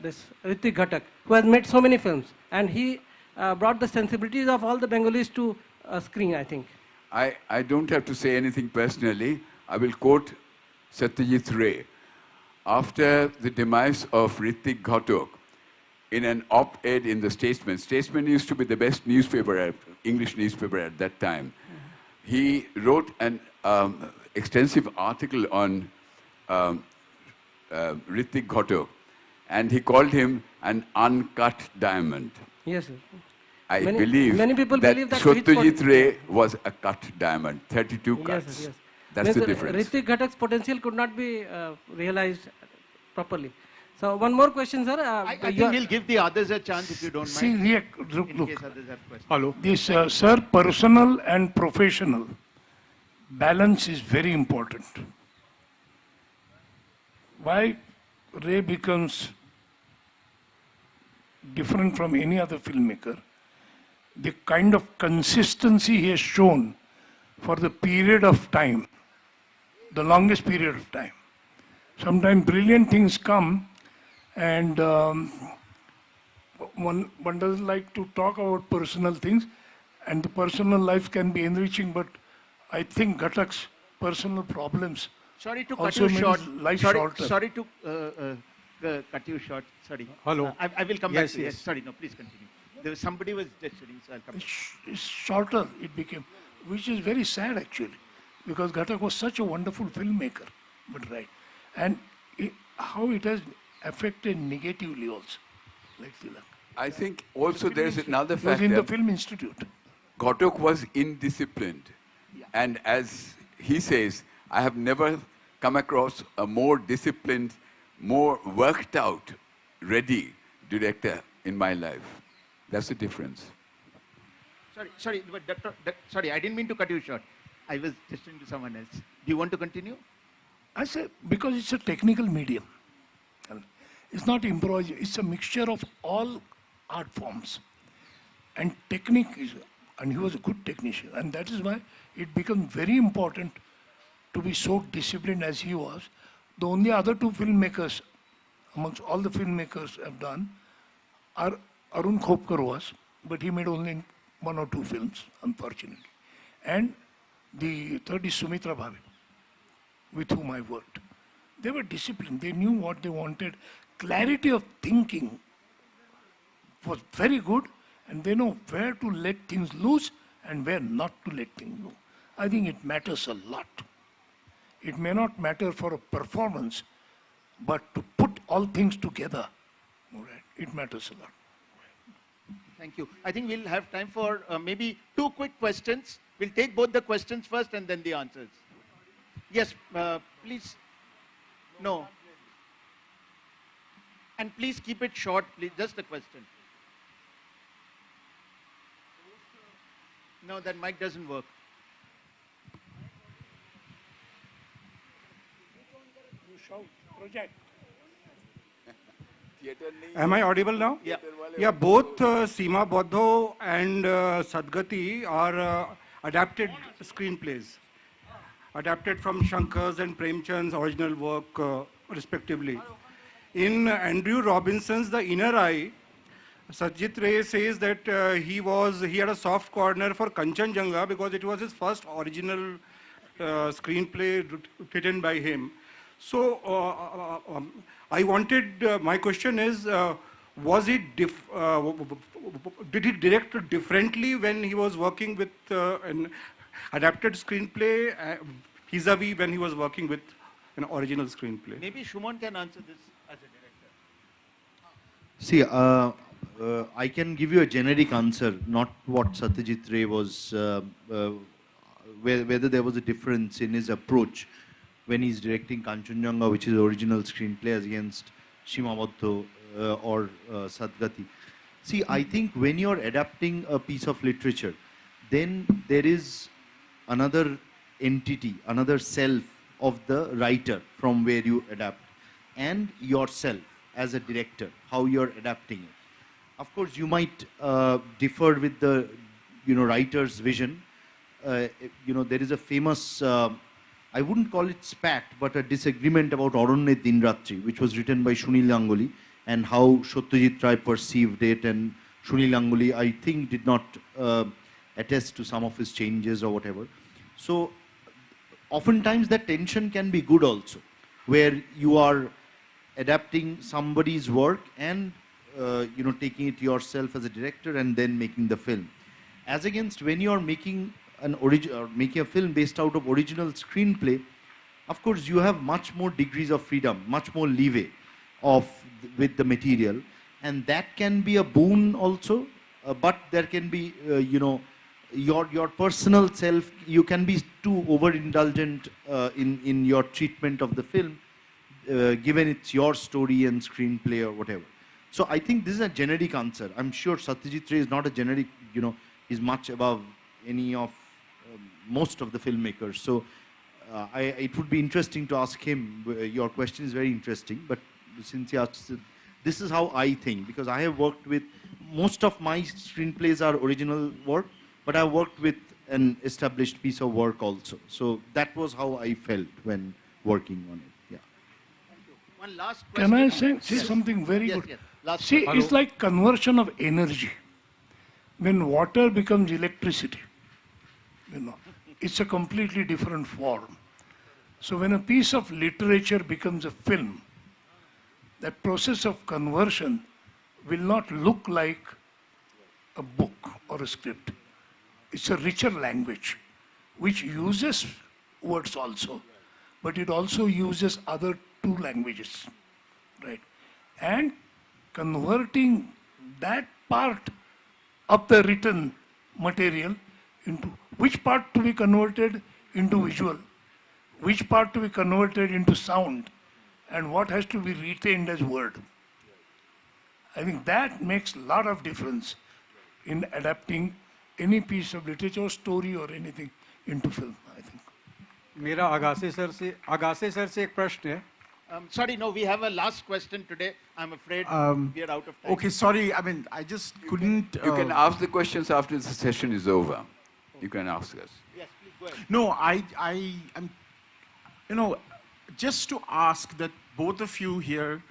this Ritwik Ghatak, who has made so many films, and he brought the sensibilities of all the Bengalis to screen, I think. I don't have to say anything personally. I will quote Satyajit Ray. After the demise of Ritwik Ghatak, in an op-ed in the Statesman used to be the best newspaper, English newspaper at that time. He wrote an extensive article on Ritwik Ghatak, and he called him an uncut diamond. Yes, sir. I Many- believe many people that believe that Satyajit Ray was a cut diamond, 32 Yes, cuts. yes. That's Means the difference. Ritwik Ghatak's potential could not be realized properly. So one more question, sir. I think he'll give the others a chance if you don't See, mind. look, In look. case others have questions. Hello. This, sir, personal and professional balance is very important. Why Ray becomes different from any other filmmaker, the kind of consistency he has shown for the period of time, the longest period of time. Sometimes brilliant things come and one doesn't like to talk about personal things, and the personal life can be enriching, but I think Ghatak's personal problems Sorry to cut also you made short. his life Sorry, shorter. sorry to cut you short. Sorry. Hello. I will come back Yes, to you. yes. Sorry, no, please continue. There was somebody was gesturing, so I'll come back. It's shorter it became, which is very sad actually, because Ghatak was such a wonderful filmmaker, but right. And how it has affected negatively also, like Sri Lanka. I think also there is another He was fact in the that Film Institute. Ghosh was indisciplined. And as he says, I have never come across a more disciplined, more worked out, ready director in my life. That's the difference. Sorry, I didn't mean to cut you short. I was listening to someone else. Do you want to continue? I say, because it's a technical medium. It's not improvisation, it's a mixture of all art forms. And technique is, and he was a good technician. And that is why it becomes very important to be so disciplined as he was. The only other two filmmakers, amongst all the filmmakers have done, are Arun Khopkar was, but he made only 1 or 2 films, unfortunately. And the third is Sumitra Bhave, with whom I worked. They were disciplined, they knew what they wanted. Clarity of thinking was very good, and they know where to let things loose and where not to let things loose. I think it matters a lot. It may not matter for a performance, but to put all things together, it matters a lot. Thank you. I think we'll have time for maybe 2 quick questions. We'll take both the questions first and then the answers. Yes, please. No. And please keep it short, please. Just a question. No, that mic doesn't work. You shout, project. Am I audible now? Yeah. Yeah, both Seema Bodho and Sadgati are adapted screenplays, adapted from Shankar's and Premchand's original work, respectively. In Andrew Robinson's The Inner Eye, Satyajit Ray says that he had a soft corner for Kanchanjunga because it was his first original screenplay written by him. So I wanted, my question is, was it did he direct differently when he was working with an adapted screenplay vis-a-vis when he was working with an original screenplay? Maybe Suman can answer this as a director. See, I can give you a generic answer, not what Satyajit Ray was, whether there was a difference in his approach when he's directing Kanchanjunga, which is the original screenplay, as against Shimabodho or Sadgati. See, I think when you're adapting a piece of literature, then there is another entity, another self of the writer from where you adapt, and yourself as a director, how you're adapting it. Of course, you might differ with the writer's vision. There is a famous, I wouldn't call it spat, but a disagreement about Arunne Dinratri, which was written by Sunil Ganguly, and how Satyajit Ray perceived it, and Sunil Ganguly, I think, did not attest to some of his changes or whatever. So, oftentimes that tension can be good also, where you are adapting somebody's work and taking it yourself as a director and then making the film. As against when you are making making a film based out of original screenplay, of course you have much more degrees of freedom, much more leeway with the material, and that can be a boon also. But there can be your personal self. You can be too overindulgent in your treatment of the film, given it's your story and screenplay or whatever. So I think this is a generic answer. I'm sure Satyajit Ray is not a generic, he's much above any of most of the filmmakers. So it would be interesting to ask him. Your question is very interesting, but since he asked, this is how I think, because I have worked with, most of my screenplays are original work, but I worked with an established piece of work also. So that was how I felt when working on it. Yeah. One last question. Can I say something very good? Yes. See, it's like conversion of energy. When water becomes electricity, it's a completely different form. So when a piece of literature becomes a film, that process of conversion will not look like a book or a script. It's a richer language, which uses words also, but it also uses other 2 languages. right? And converting that part of the written material into which part to be converted into visual, which part to be converted into sound, and what has to be retained as word. I think that makes a lot of difference in adapting any piece of literature, story or anything into film, I think. मेरा Agashe sir से एक प्रश्न है. Sorry, no, we have a last question today. I'm afraid we are out of time. Okay, sorry. I mean, I just couldn't. You can ask the questions after the session is over. You can ask us. Yes, please go ahead. No, I am. You know, just to ask that both of you here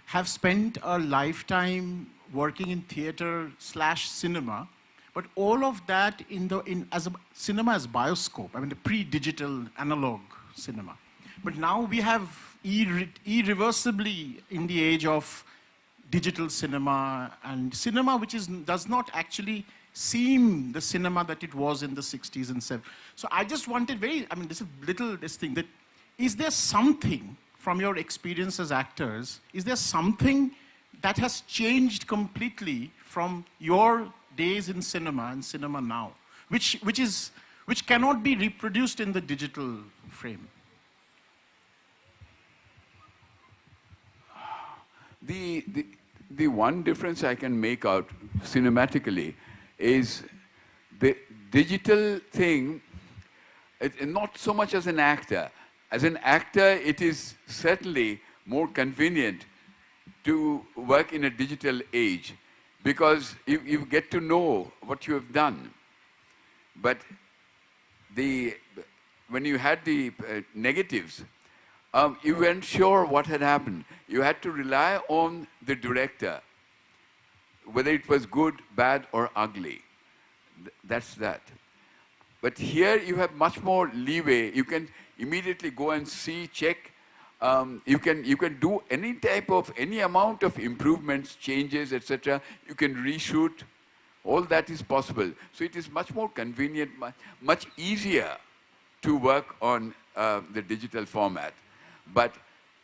have spent a lifetime working in theater/cinema, but all of that as a cinema as bioscope. I mean, the pre-digital analog cinema. But now we have irreversibly in the age of digital cinema and cinema which does not actually seem the cinema that it was in the 60s and 70s. So I just wanted this thing that is there something from your experience as actors, is there something that has changed completely from your days in cinema and cinema now, which cannot be reproduced in the digital frame? The one difference I can make out cinematically is the digital thing, not so much as an actor. As an actor, it is certainly more convenient to work in a digital age because you get to know what you have done. But when you had the negatives, you weren't sure what had happened. You had to rely on the director, whether it was good, bad, or ugly. That's that. But here you have much more leeway. You can immediately go and see, check. You can do any amount of improvements, changes, etc. You can reshoot. All that is possible. So it is much more convenient, much easier to work on the digital format. But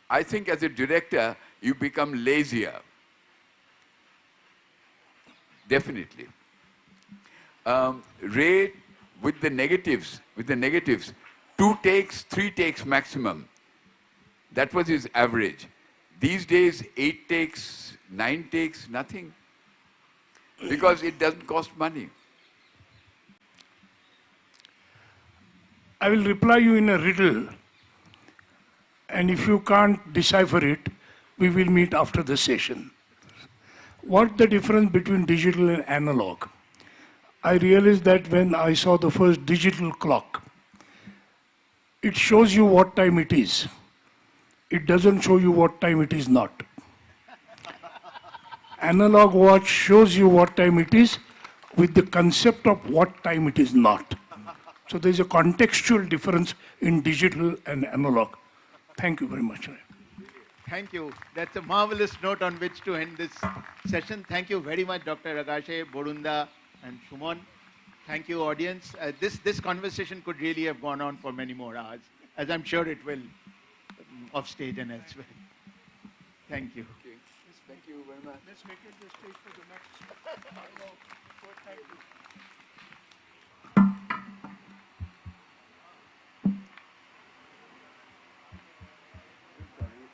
I think as a director, you become lazier. Definitely. Ray, with the negatives, 2 takes, 3 takes maximum. That was his average. These days, 8 takes, 9 takes, nothing. Because it doesn't cost money. I will reply you in a riddle. And if you can't decipher it, we will meet after the session. What's the difference between digital and analog? I realized that when I saw the first digital clock, it shows you what time it is. It doesn't show you what time it is not. Analog watch shows you what time it is with the concept of what time it is not. So there's a contextual difference in digital and analog. Thank you very much. Thank you. That's a marvelous note on which to end this session. Thank you very much, Dr. Agashe, Borunda, and Suman. Thank you, audience. This conversation could really have gone on for many more hours, as I'm sure it will, off stage and elsewhere. Thank you. Okay. Thank you very much. Let's make it the stage for the next. Thank you.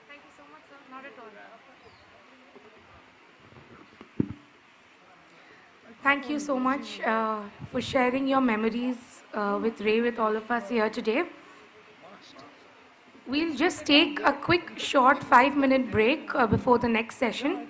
Thank you so much, sir. Not at all. Thank you so much for sharing your memories with Ray, with all of us here today. We'll just take a quick, short 5-minute break before the next session.